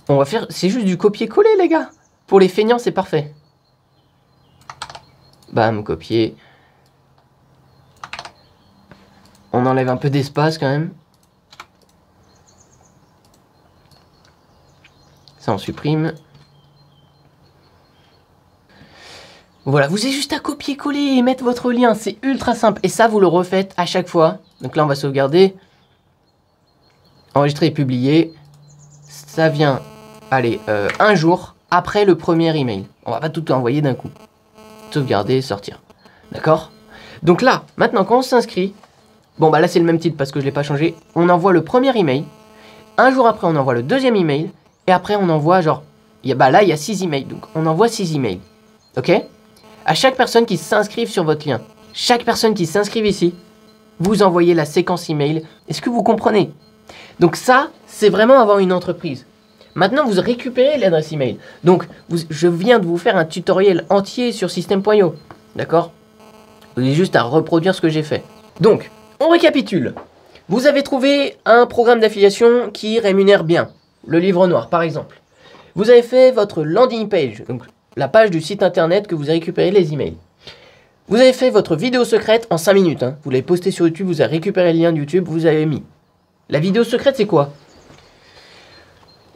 On va faire, c'est juste du copier-coller, les gars. Pour les feignants, c'est parfait. Bam, copier. On enlève un peu d'espace quand même. Ça, on supprime. Voilà, vous avez juste à copier-coller et mettre votre lien. C'est ultra simple. Et ça, vous le refaites à chaque fois. Donc là, on va sauvegarder. Enregistrer et publier. Ça vient, allez, un jour après le premier email. On va pas tout envoyer d'un coup. Sauvegarder, sortir. D'accord? Donc là, maintenant, quand on s'inscrit, bon, bah là, c'est le même titre parce que je l'ai pas changé. On envoie le premier email. Un jour après, on envoie le deuxième email. Et après, on envoie genre, bah là, il y a 6 emails. Donc, on envoie 6 emails. Ok? À chaque personne qui s'inscrive sur votre lien. Chaque personne qui s'inscrive ici, vous envoyez la séquence email. Est-ce que vous comprenez? Donc ça, c'est vraiment avoir une entreprise. Maintenant, vous récupérez l'adresse email. Donc, je viens de vous faire un tutoriel entier sur System.io. D'accord? Vous avez juste à reproduire ce que j'ai fait. Donc, on récapitule. Vous avez trouvé un programme d'affiliation qui rémunère bien. Le livre noir, par exemple. Vous avez fait votre landing page, donc la page du site internet que vous avez récupéré les emails. Vous avez fait votre vidéo secrète en 5 minutes. Hein. Vous l'avez posté sur YouTube, vous avez récupéré le lien de YouTube, vous avez mis. La vidéo secrète, c'est quoi?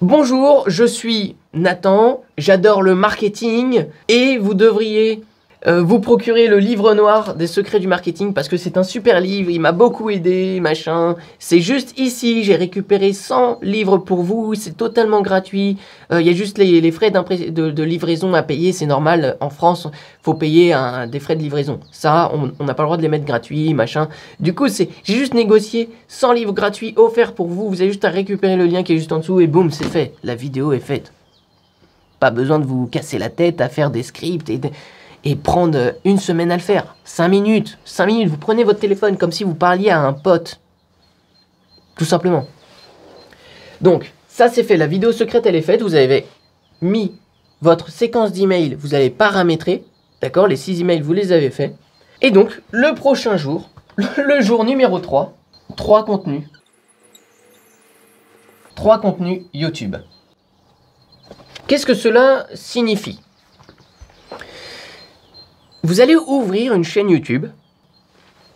Bonjour, je suis Nathan, j'adore le marketing et vous devriez vous procurer le livre noir des secrets du marketing parce que c'est un super livre, il m'a beaucoup aidé, machin. C'est juste ici, j'ai récupéré 100 livres pour vous, c'est totalement gratuit. Il y a juste les frais de livraison à payer, c'est normal. En France, faut payer des frais de livraison. Ça, on n'a pas le droit de les mettre gratuits, machin. Du coup, j'ai juste négocié 100 livres gratuits offerts pour vous. Vous avez juste à récupérer le lien qui est juste en dessous et boum, c'est fait. La vidéo est faite. Pas besoin de vous casser la tête à faire des scripts et prendre une semaine à le faire. 5 minutes. 5 minutes, vous prenez votre téléphone comme si vous parliez à un pote. Tout simplement. Donc, ça c'est fait. La vidéo secrète, elle est faite. Vous avez mis votre séquence d'emails. Vous avez paramétré. D'accord? Les 6 emails, vous les avez faits. Et donc, le prochain jour, le jour numéro 3, 3 contenus. 3 contenus YouTube. Qu'est-ce que cela signifie? Vous allez ouvrir une chaîne YouTube.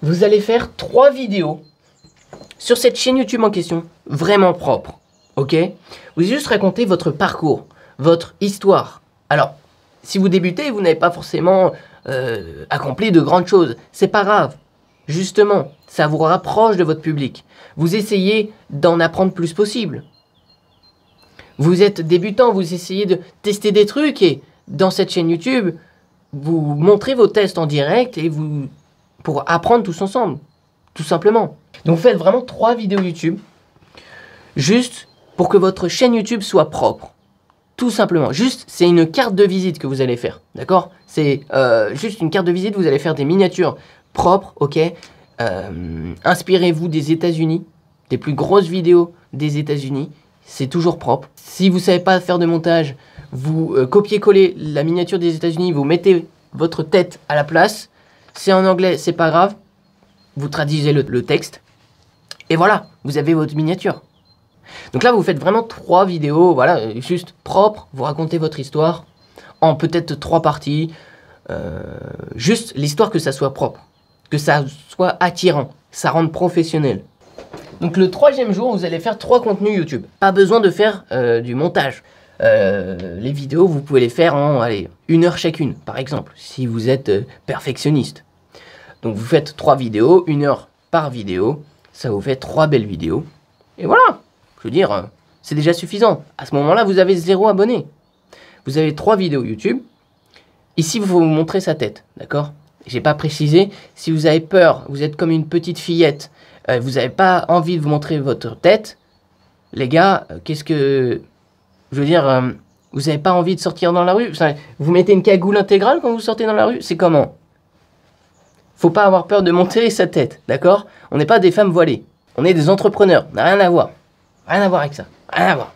Vous allez faire 3 vidéos sur cette chaîne YouTube en question, vraiment propre. Ok? Vous allez juste raconter votre parcours, votre histoire. Alors, si vous débutez, vous n'avez pas forcément accompli de grandes choses. C'est pas grave. Justement, ça vous rapproche de votre public. Vous essayez d'en apprendre plus possible. Vous êtes débutant, vous essayez de tester des trucs et dans cette chaîne YouTube, vous montrez vos tests en direct et pour apprendre tous ensemble, tout simplement. Donc faites vraiment 3 vidéos YouTube, juste pour que votre chaîne YouTube soit propre, tout simplement. Juste, c'est une carte de visite que vous allez faire, d'accord? C'est juste une carte de visite, vous allez faire des miniatures propres, ok? Inspirez-vous des États-Unis, des plus grosses vidéos des États-Unis, c'est toujours propre. Si vous ne savez pas faire de montage, vous copiez-collez la miniature des États-Unis, vous mettez votre tête à la place. C'est en anglais, c'est pas grave. Vous traduisez le texte. Et voilà, vous avez votre miniature. Donc là, vous faites vraiment 3 vidéos, voilà, juste propres. Vous racontez votre histoire en peut-être 3 parties. Juste l'histoire que ça soit propre, que ça soit attirant, ça rende professionnel. Donc le 3e jour, vous allez faire 3 contenus YouTube. Pas besoin de faire du montage. Les vidéos, vous pouvez les faire en, allez, 1 heure chacune, par exemple, si vous êtes perfectionniste. Donc vous faites 3 vidéos, 1 heure par vidéo, ça vous fait 3 belles vidéos. Et voilà, je veux dire, c'est déjà suffisant. À ce moment-là, vous avez 0 abonnés. Vous avez 3 vidéos YouTube. Ici, il faut vous montrer sa tête, d'accord? J'ai pas précisé, si vous avez peur, vous êtes comme une petite fillette, vous n'avez pas envie de vous montrer votre tête, les gars, qu'est-ce que... Je veux dire, vous n'avez pas envie de sortir dans la rue? Vous mettez une cagoule intégrale quand vous sortez dans la rue? C'est comment? Faut pas avoir peur de montrer sa tête, d'accord? On n'est pas des femmes voilées. On est des entrepreneurs. N'a rien à voir. Rien à voir avec ça. Rien à voir.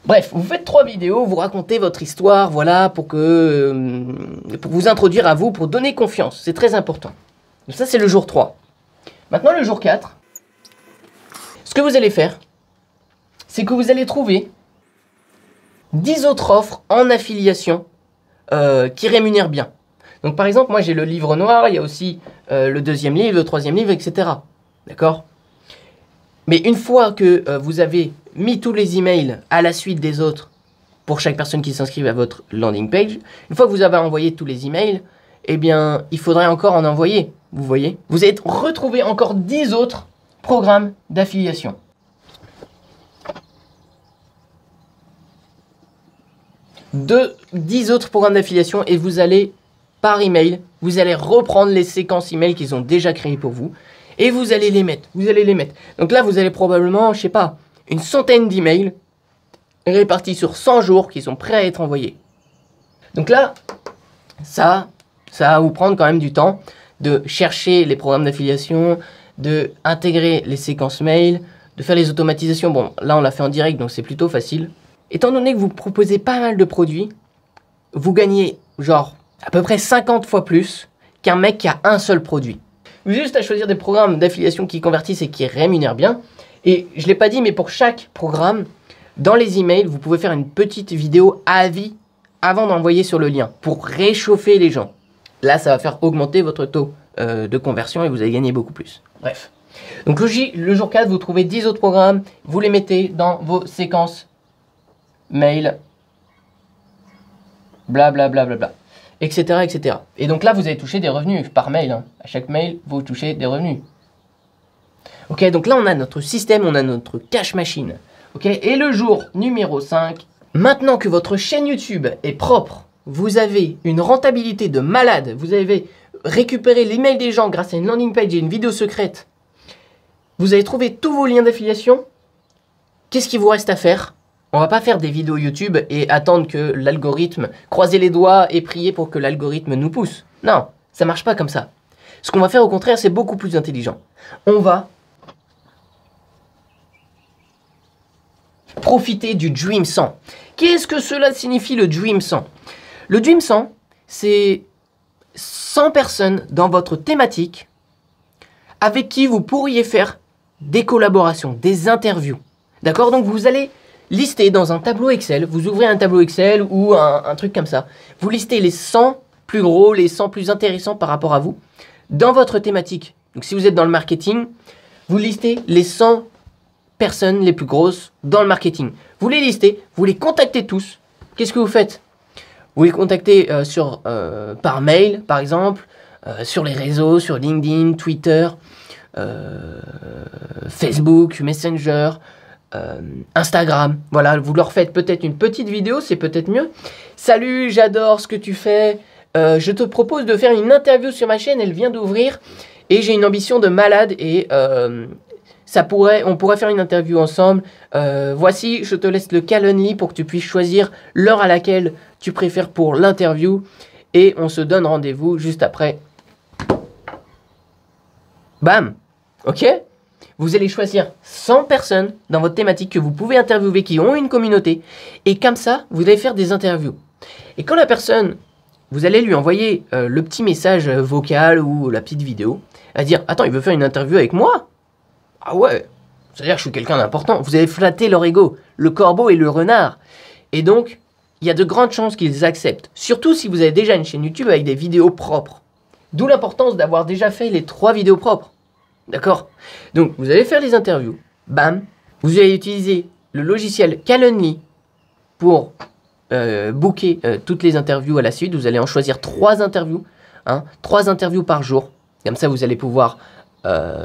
Bref, vous faites 3 vidéos, vous racontez votre histoire, voilà, pour vous introduire à vous, pour donner confiance. C'est très important. Donc ça, c'est le jour 3. Maintenant, le jour 4. Ce que vous allez faire, c'est que vous allez trouver 10 autres offres en affiliation qui rémunèrent bien. Donc par exemple, moi j'ai le livre noir, il y a aussi le 2e livre, le 3e livre, etc. D'accord? Mais une fois que vous avez mis tous les emails à la suite des autres pour chaque personne qui s'inscrive à votre landing page, une fois que vous avez envoyé tous les emails, eh bien, il faudrait encore en envoyer, vous voyez? Vous allez retrouver encore 10 autres programmes d'affiliation. De 10 autres programmes d'affiliation et vous allez, par email, vous allez reprendre les séquences email qu'ils ont déjà créées pour vous et vous allez les mettre, Donc là, vous allez probablement, je sais pas, une centaine d'emails répartis sur 100 jours qui sont prêts à être envoyés. Donc là, ça va vous prendre quand même du temps de chercher les programmes d'affiliation, de intégrer les séquences mail, de faire les automatisations. Bon, là, on l'a fait en direct, donc c'est plutôt facile. Étant donné que vous proposez pas mal de produits, vous gagnez genre à peu près 50 fois plus qu'un mec qui a un seul produit. Vous avez juste à choisir des programmes d'affiliation qui convertissent et qui rémunèrent bien. Et je ne l'ai pas dit, mais pour chaque programme, dans les emails, vous pouvez faire une petite vidéo à avis avant d'envoyer sur le lien pour réchauffer les gens. Là, ça va faire augmenter votre taux de conversion et vous allez gagner beaucoup plus. Bref. Donc le jour 4, vous trouvez 10 autres programmes, vous les mettez dans vos séquences mail, blablabla, etc., etc. Et donc là, vous allez toucher des revenus par mail. Hein. À chaque mail, vous touchez des revenus. Ok, donc là, on a notre système, on a notre cash machine. Ok, et le jour numéro 5, maintenant que votre chaîne YouTube est propre, vous avez une rentabilité de malade, vous avez récupéré l'email des gens grâce à une landing page et une vidéo secrète, vous avez trouvé tous vos liens d'affiliation, qu'est-ce qu'il vous reste à faire? On va pas faire des vidéos YouTube et attendre que l'algorithme, croiser les doigts et prier pour que l'algorithme nous pousse. Non, ça marche pas comme ça. Ce qu'on va faire au contraire, c'est beaucoup plus intelligent. On va profiter du Dream 100. Qu'est-ce que cela signifie le Dream 100? Le Dream 100, c'est 100 personnes dans votre thématique avec qui vous pourriez faire des collaborations, des interviews. D'accord? Donc vous allez lister dans un tableau Excel, vous ouvrez un tableau Excel ou un truc comme ça. Vous listez les 100 plus gros, les 100 plus intéressants par rapport à vous dans votre thématique. Donc si vous êtes dans le marketing, vous listez les 100 personnes les plus grosses dans le marketing. Vous les listez, vous les contactez tous. Qu'est-ce que vous faites? Vous les contactez par mail, par exemple, sur les réseaux, sur LinkedIn, Twitter, Facebook, Messenger, Instagram. Voilà, vous leur faites peut-être une petite vidéo, c'est peut-être mieux. Salut, j'adore ce que tu fais. Je te propose de faire une interview sur ma chaîne, elle vient d'ouvrir et j'ai une ambition de malade et on pourrait faire une interview ensemble. Voici, je te laisse le Calendly pour que tu puisses choisir l'heure à laquelle tu préfères pour l'interview et on se donne rendez-vous juste après. Bam! Ok? Vous allez choisir 100 personnes dans votre thématique que vous pouvez interviewer qui ont une communauté. Et comme ça, vous allez faire des interviews. Et quand la personne, vous allez lui envoyer le petit message vocal ou la petite vidéo, à dire « Attends, il veut faire une interview avec moi ?» Ah ouais, c'est-à-dire que je suis quelqu'un d'important. Vous allez flatter leur ego, le corbeau et le renard. Et donc, il y a de grandes chances qu'ils acceptent. Surtout si vous avez déjà une chaîne YouTube avec des vidéos propres. D'où l'importance d'avoir déjà fait les 3 vidéos propres. D'accord? Donc, vous allez faire les interviews. Bam. Vous allez utiliser le logiciel Calendly pour booker toutes les interviews à la suite. Vous allez en choisir 3 interviews. 3 interviews par jour. Comme ça, vous allez pouvoir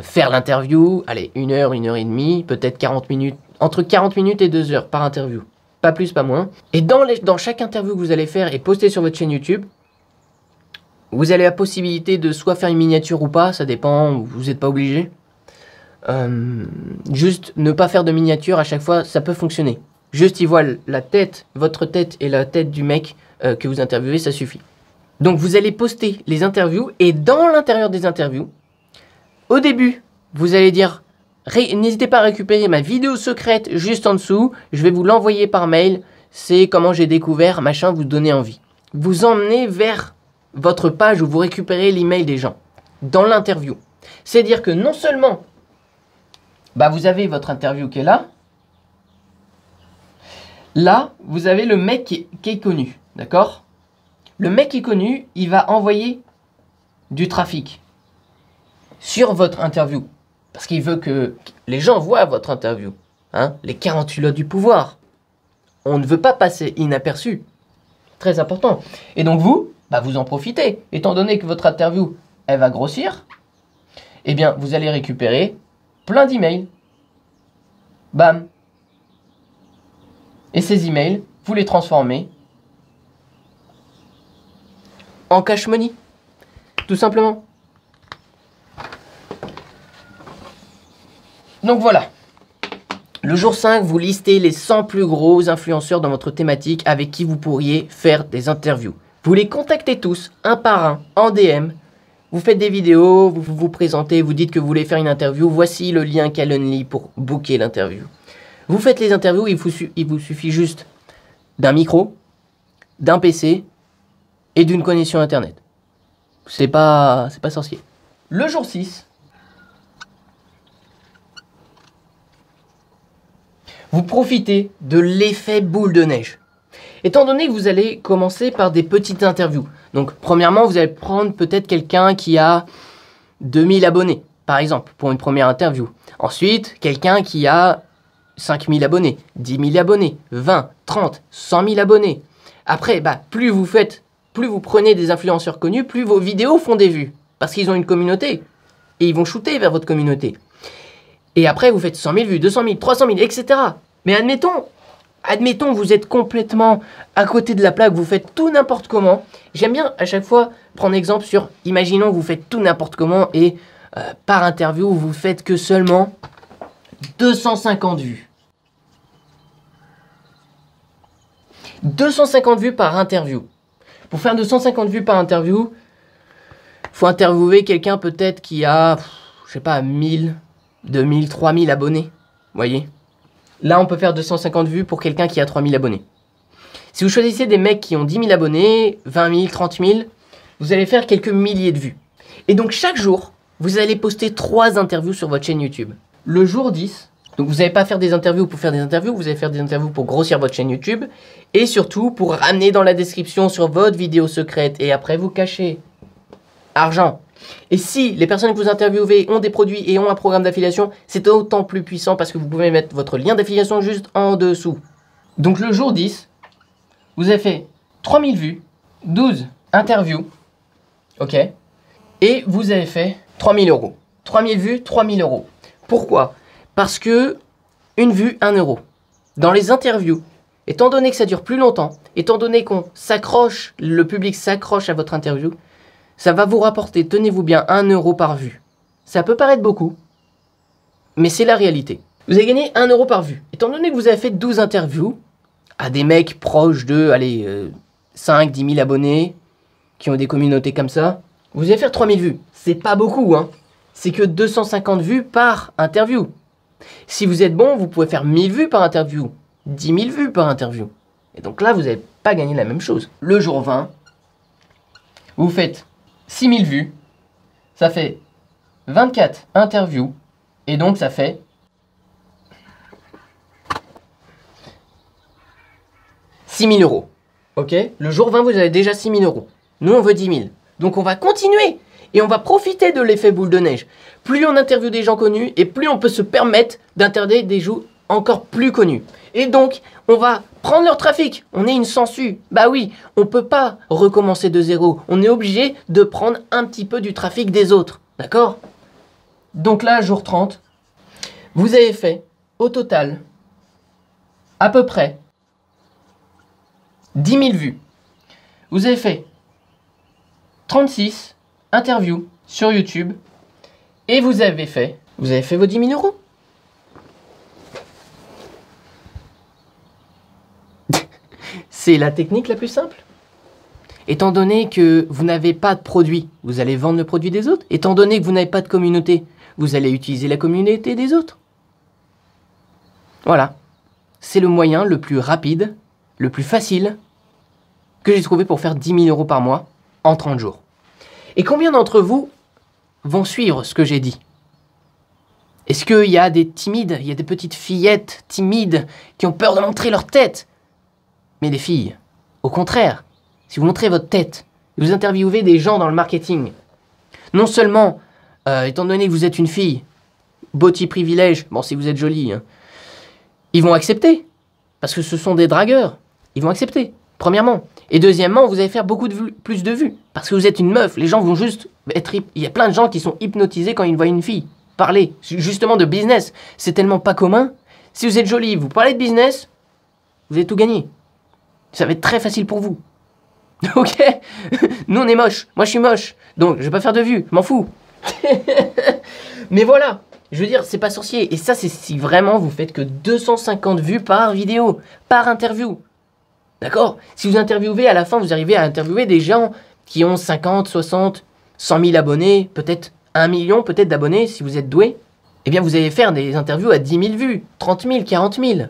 faire l'interview. Allez, 1 heure, 1 heure et demie, peut-être 40 minutes. Entre 40 minutes et 2 heures par interview. Pas plus, pas moins. Et dans chaque interview que vous allez faire et poster sur votre chaîne YouTube, vous avez la possibilité de soit faire une miniature ou pas, ça dépend, vous n'êtes pas obligé. Juste ne pas faire de miniature à chaque fois, ça peut fonctionner. Juste, ils voient la tête, votre tête et la tête du mec que vous interviewez, ça suffit. Donc, vous allez poster les interviews et dans l'intérieur des interviews, au début, vous allez dire n'hésitez pas à récupérer ma vidéo secrète juste en dessous, je vais vous l'envoyer par mail, c'est comment j'ai découvert, machin, vous donner envie. Vous emmenez vers votre page où vous récupérez l'email des gens, dans l'interview. C'est-à-dire que non seulement, vous avez votre interview qui est là, vous avez le mec qui est connu, d'accord? Le mec qui est connu, il va envoyer du trafic sur votre interview. Parce qu'il veut que les gens voient votre interview. Les 48 lois du pouvoir. On ne veut pas passer inaperçu. Très important. Et donc vous, vous en profitez. Étant donné que votre interview, elle va grossir, eh bien, vous allez récupérer plein d'emails. Bam. Et ces emails, vous les transformez en cash money. Tout simplement. Donc voilà, le jour 5, vous listez les 100 plus gros influenceurs dans votre thématique avec qui vous pourriez faire des interviews. Vous les contactez tous, un par un, en DM. Vous faites des vidéos, vous vous présentez, vous dites que vous voulez faire une interview. Voici le lien Calendly pour booker l'interview. Vous faites les interviews, il vous suffit juste d'un micro, d'un PC et d'une connexion Internet. C'est pas sorcier. Le jour 6... vous profitez de l'effet boule de neige. Étant donné que vous allez commencer par des petites interviews. Donc, premièrement, vous allez prendre peut-être quelqu'un qui a 2000 abonnés, par exemple, pour une première interview. Ensuite, quelqu'un qui a 5000 abonnés, 10 000 abonnés, 20, 30, 100 000 abonnés. Après, plus vous prenez des influenceurs connus, plus vos vidéos font des vues. Parce qu'ils ont une communauté. Et ils vont shooter vers votre communauté. Et après, vous faites 100 000 vues, 200 000, 300 000, etc. Mais admettons, vous êtes complètement à côté de la plaque, vous faites tout n'importe comment. J'aime bien à chaque fois prendre exemple sur, imaginons que vous faites tout n'importe comment et par interview, vous faites que seulement 250 vues. 250 vues par interview. Pour faire 250 vues par interview, il faut interviewer quelqu'un peut-être qui a, je sais pas, 1000... 2000, 3000 abonnés, vous voyez. Là, on peut faire 250 vues pour quelqu'un qui a 3000 abonnés. Si vous choisissez des mecs qui ont 10 000 abonnés, 20 000, 30 000, vous allez faire quelques milliers de vues. Et donc, chaque jour, vous allez poster 3 interviews sur votre chaîne YouTube. Le jour 10, donc vous n'allez pas faire des interviews pour faire des interviews, vous allez faire des interviews pour grossir votre chaîne YouTube et surtout pour ramener dans la description sur votre vidéo secrète et après vous cacher argent. Et si les personnes que vous interviewez ont des produits et ont un programme d'affiliation, c'est autant plus puissant parce que vous pouvez mettre votre lien d'affiliation juste en dessous. Donc le jour 10, vous avez fait 3000 vues, 12 interviews, ok, et vous avez fait 3000 euros. 3000 vues, 3000 euros. Pourquoi? Parce que une vue, 1 euro. Dans les interviews, étant donné que ça dure plus longtemps, étant donné qu'on s'accroche, le public s'accroche à votre interview, ça va vous rapporter, tenez-vous bien, 1 euro par vue. Ça peut paraître beaucoup, mais c'est la réalité. Vous avez gagné 1 euro par vue. Étant donné que vous avez fait 12 interviews à des mecs proches de, 5, 10 000 abonnés, qui ont des communautés comme ça, vous allez faire 3000 vues. C'est pas beaucoup, hein. c'est que 250 vues par interview. Si vous êtes bon, vous pouvez faire 1000 vues par interview, 10 000 vues par interview. Et donc là, vous n'allez pas gagner la même chose. Le jour 20, vous faites 6000 vues, ça fait 24 interviews, et donc ça fait 6 000 euros. Ok? Le jour 20, vous avez déjà 6 000 euros. Nous, on veut 10 000. Donc on va continuer et on va profiter de l'effet boule de neige. Plus on interviewe des gens connus et plus on peut se permettre d'interviewer des gens encore plus connus. Et donc, on va prendre leur trafic. On est une sangsue. Bah oui, on peut pas recommencer de zéro. On est obligé de prendre un petit peu du trafic des autres. D'accord? Donc là, jour 30, vous avez fait au total à peu près 10 000 vues. Vous avez fait 36 interviews sur YouTube et vous avez fait vos 10 000 euros. C'est la technique la plus simple. Étant donné que vous n'avez pas de produit, vous allez vendre le produit des autres. Étant donné que vous n'avez pas de communauté, vous allez utiliser la communauté des autres. Voilà. C'est le moyen le plus rapide, le plus facile que j'ai trouvé pour faire 10 000 euros par mois en 30 jours. Et combien d'entre vous vont suivre ce que j'ai dit? Est-ce qu'il y a des timides, il y a des petites fillettes timides qui ont peur de montrer leur tête? Mais les filles, au contraire, si vous montrez votre tête, vous interviewez des gens dans le marketing, non seulement, étant donné que vous êtes une fille, beau petit privilège, bon si vous êtes jolie, hein, ils vont accepter, parce que ce sont des dragueurs, ils vont accepter, premièrement. Et deuxièmement, vous allez faire beaucoup plus de vues, parce que vous êtes une meuf, les gens vont juste être... Il y a plein de gens qui sont hypnotisés quand ils voient une fille parler, justement de business, c'est tellement pas commun. Si vous êtes jolie, vous parlez de business, vous avez tout gagné. Ça va être très facile pour vous. Ok? Nous, on est moche. Moi, je suis moche. Donc, je vais pas faire de vues. Je m'en fous. Mais voilà. Je veux dire, c'est pas sorcier. Et ça, c'est si vraiment vous faites que 250 vues par vidéo, par interview. D'accord? Si vous interviewez, à la fin, vous arrivez à interviewer des gens qui ont 50, 60, 100 000 abonnés, peut-être 1 million peut-être d'abonnés, si vous êtes doué. Eh bien, vous allez faire des interviews à 10 000 vues, 30 000, 40 000.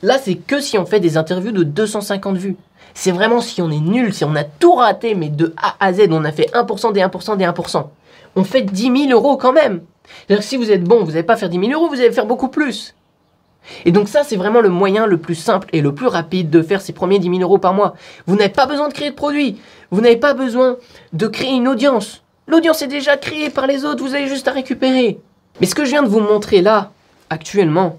Là, c'est que si on fait des interviews de 250 vues. C'est vraiment si on est nul, si on a tout raté, mais de A à Z, on a fait 1% des 1% des 1%. On fait 10 000 euros quand même. C'est-à-dire que si vous êtes bon, vous n'allez pas faire 10 000 euros, vous allez faire beaucoup plus. Et donc ça, c'est vraiment le moyen le plus simple et le plus rapide de faire ces premiers 10 000 euros par mois. Vous n'avez pas besoin de créer de produits. Vous n'avez pas besoin de créer une audience. L'audience est déjà créée par les autres, vous avez juste à récupérer. Mais ce que je viens de vous montrer là, actuellement,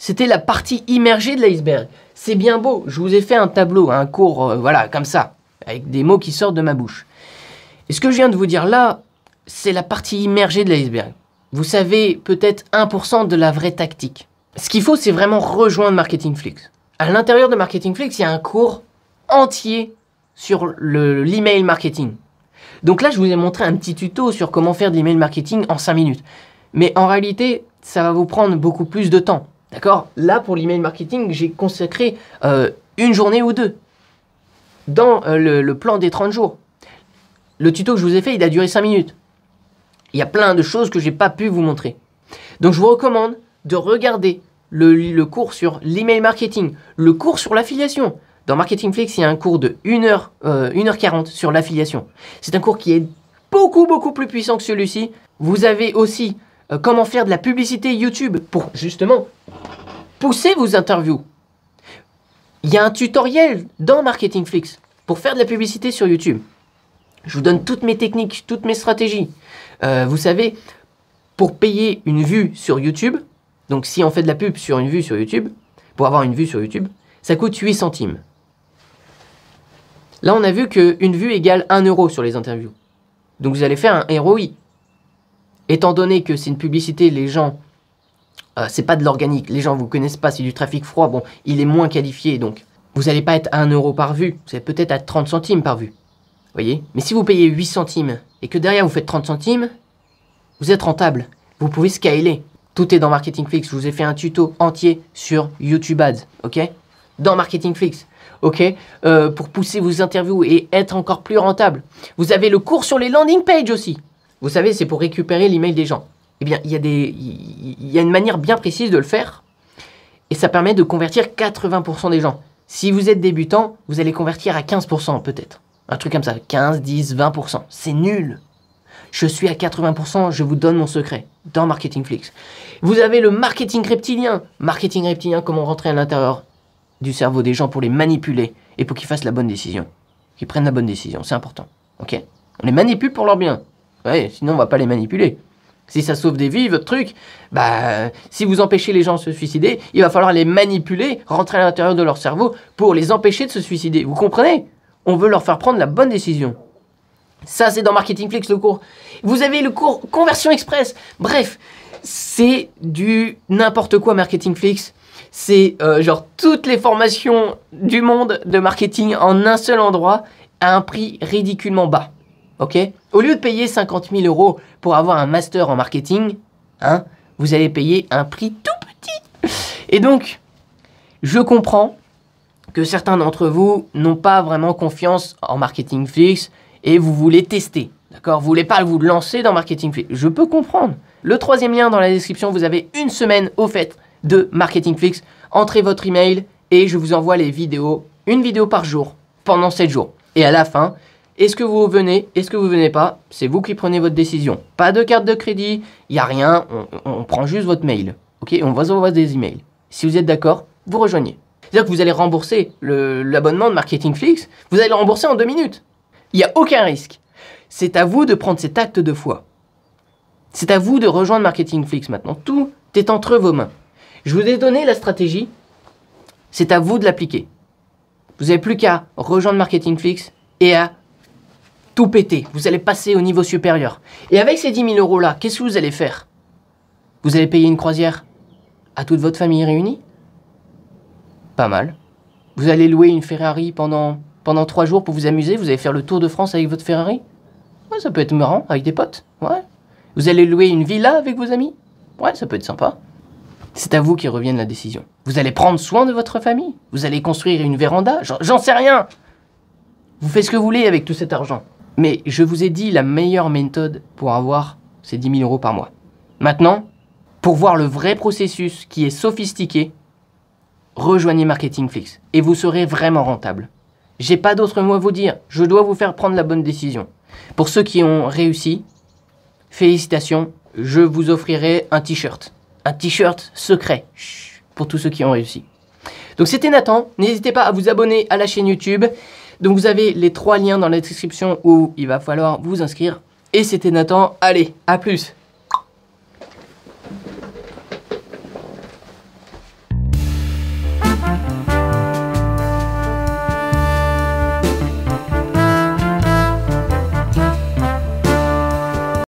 c'était la partie immergée de l'iceberg. C'est bien beau, je vous ai fait un tableau, un cours, voilà, comme ça, avec des mots qui sortent de ma bouche. Et ce que je viens de vous dire là, c'est la partie immergée de l'iceberg. Vous savez peut-être 1% de la vraie tactique. Ce qu'il faut, c'est vraiment rejoindre Marketingflix. À l'intérieur de Marketingflix, il y a un cours entier sur l'email marketing. Donc là, je vous ai montré un petit tuto sur comment faire de l'email marketing en 5 minutes. Mais en réalité, ça va vous prendre beaucoup plus de temps. D'accord? Là, pour l'email marketing, j'ai consacré une journée ou deux dans le plan des 30 jours. Le tuto que je vous ai fait, il a duré 5 minutes. Il y a plein de choses que je n'ai pas pu vous montrer. Donc, je vous recommande de regarder le cours sur l'email marketing, le cours sur l'affiliation. Dans Marketingflix, il y a un cours de 1h40 sur l'affiliation. C'est un cours qui est beaucoup, beaucoup plus puissant que celui-ci. Vous avez aussi comment faire de la publicité YouTube pour justement pousser vos interviews. Il y a un tutoriel dans Marketingflix pour faire de la publicité sur YouTube. Je vous donne toutes mes techniques, toutes mes stratégies. Vous savez, pour payer une vue sur YouTube, donc si on fait de la pub sur une vue sur YouTube, pour avoir une vue sur YouTube, ça coûte 8 centimes. Là, on a vu qu'une vue égale 1 euro sur les interviews. Donc vous allez faire un ROI. Étant donné que c'est une publicité, les gens, c'est pas de l'organique, les gens vous connaissent pas, c'est du trafic froid, bon, il est moins qualifié, donc vous n'allez pas être à 1 euro par vue, vous allez peut-être à 30 centimes par vue. Voyez? Mais si vous payez 8 centimes et que derrière vous faites 30 centimes, vous êtes rentable. Vous pouvez scaler. Tout est dans Marketingflix. Je vous ai fait un tuto entier sur YouTube Ads, ok? Dans Marketingflix, ok? Pour pousser vos interviews et être encore plus rentable. Vous avez le cours sur les landing pages aussi. Vous savez, c'est pour récupérer l'email des gens. Eh bien, il y a une manière bien précise de le faire. Et ça permet de convertir 80% des gens. Si vous êtes débutant, vous allez convertir à 15% peut-être. Un truc comme ça, 15, 10, 20%. C'est nul. Je suis à 80%, je vous donne mon secret dans Marketingflix. Vous avez le marketing reptilien. Marketing reptilien, comment rentrer à l'intérieur du cerveau des gens pour les manipuler et pour qu'ils fassent la bonne décision. Qu'ils prennent la bonne décision, c'est important. Ok? On les manipule pour leur bien. Ouais, sinon on va pas les manipuler. Si ça sauve des vies, votre truc, bah, si vous empêchez les gens de se suicider, il va falloir les manipuler, rentrer à l'intérieur de leur cerveau pour les empêcher de se suicider. Vous comprenez? On veut leur faire prendre la bonne décision. Ça, c'est dans Marketingflix, le cours. Vous avez le cours Conversion Express. Bref, c'est du n'importe quoi Marketingflix. C'est genre toutes les formations du monde de marketing en un seul endroit à un prix ridiculement bas. Ok? Au lieu de payer 50 000 € pour avoir un master en marketing, hein, vous allez payer un prix tout petit. Et donc, je comprends que certains d'entre vous n'ont pas vraiment confiance en Marketingflix et vous voulez tester. D'accord? Vous voulez pas vous lancer dans Marketingflix. Je peux comprendre. Le troisième lien dans la description, vous avez une semaine au fait de Marketingflix. Entrez votre email et je vous envoie les vidéos, une vidéo par jour, pendant 7 jours. Et à la fin, est-ce que vous venez, est-ce que vous venez pas? C'est vous qui prenez votre décision. Pas de carte de crédit, il n'y a rien, on prend juste votre mail. Ok? On vous envoie des emails. Si vous êtes d'accord, vous rejoignez. C'est-à-dire que vous allez rembourser l'abonnement de Marketingflix, vous allez le rembourser en 2 minutes. Il n'y a aucun risque. C'est à vous de prendre cet acte de foi. C'est à vous de rejoindre Marketingflix maintenant. Tout est entre vos mains. Je vous ai donné la stratégie. C'est à vous de l'appliquer. Vous n'avez plus qu'à rejoindre Marketingflix et à tout péter. Vous allez passer au niveau supérieur. Et avec ces 10 000 € là, qu'est-ce que vous allez faire? Vous allez payer une croisière à toute votre famille réunie? Pas mal. Vous allez louer une Ferrari pendant 3 jours pour vous amuser? Vous allez faire le tour de France avec votre Ferrari? Ouais, ça peut être marrant, avec des potes. Ouais. Vous allez louer une villa avec vos amis? Ouais, ça peut être sympa. C'est à vous qui revienne la décision. Vous allez prendre soin de votre famille? Vous allez construire une véranda? J'en sais rien. Vous faites ce que vous voulez avec tout cet argent. Mais je vous ai dit la meilleure méthode pour avoir ces 10 000 € par mois. Maintenant, pour voir le vrai processus qui est sophistiqué, rejoignez Marketingflix et vous serez vraiment rentable. J'ai pas d'autre mot à vous dire. Je dois vous faire prendre la bonne décision. Pour ceux qui ont réussi, félicitations. Je vous offrirai un t-shirt. Un t-shirt secret. Chut, pour tous ceux qui ont réussi. Donc c'était Nathan. N'hésitez pas à vous abonner à la chaîne YouTube. Donc vous avez les 3 liens dans la description où il va falloir vous inscrire. Et c'était Nathan. Allez, à plus.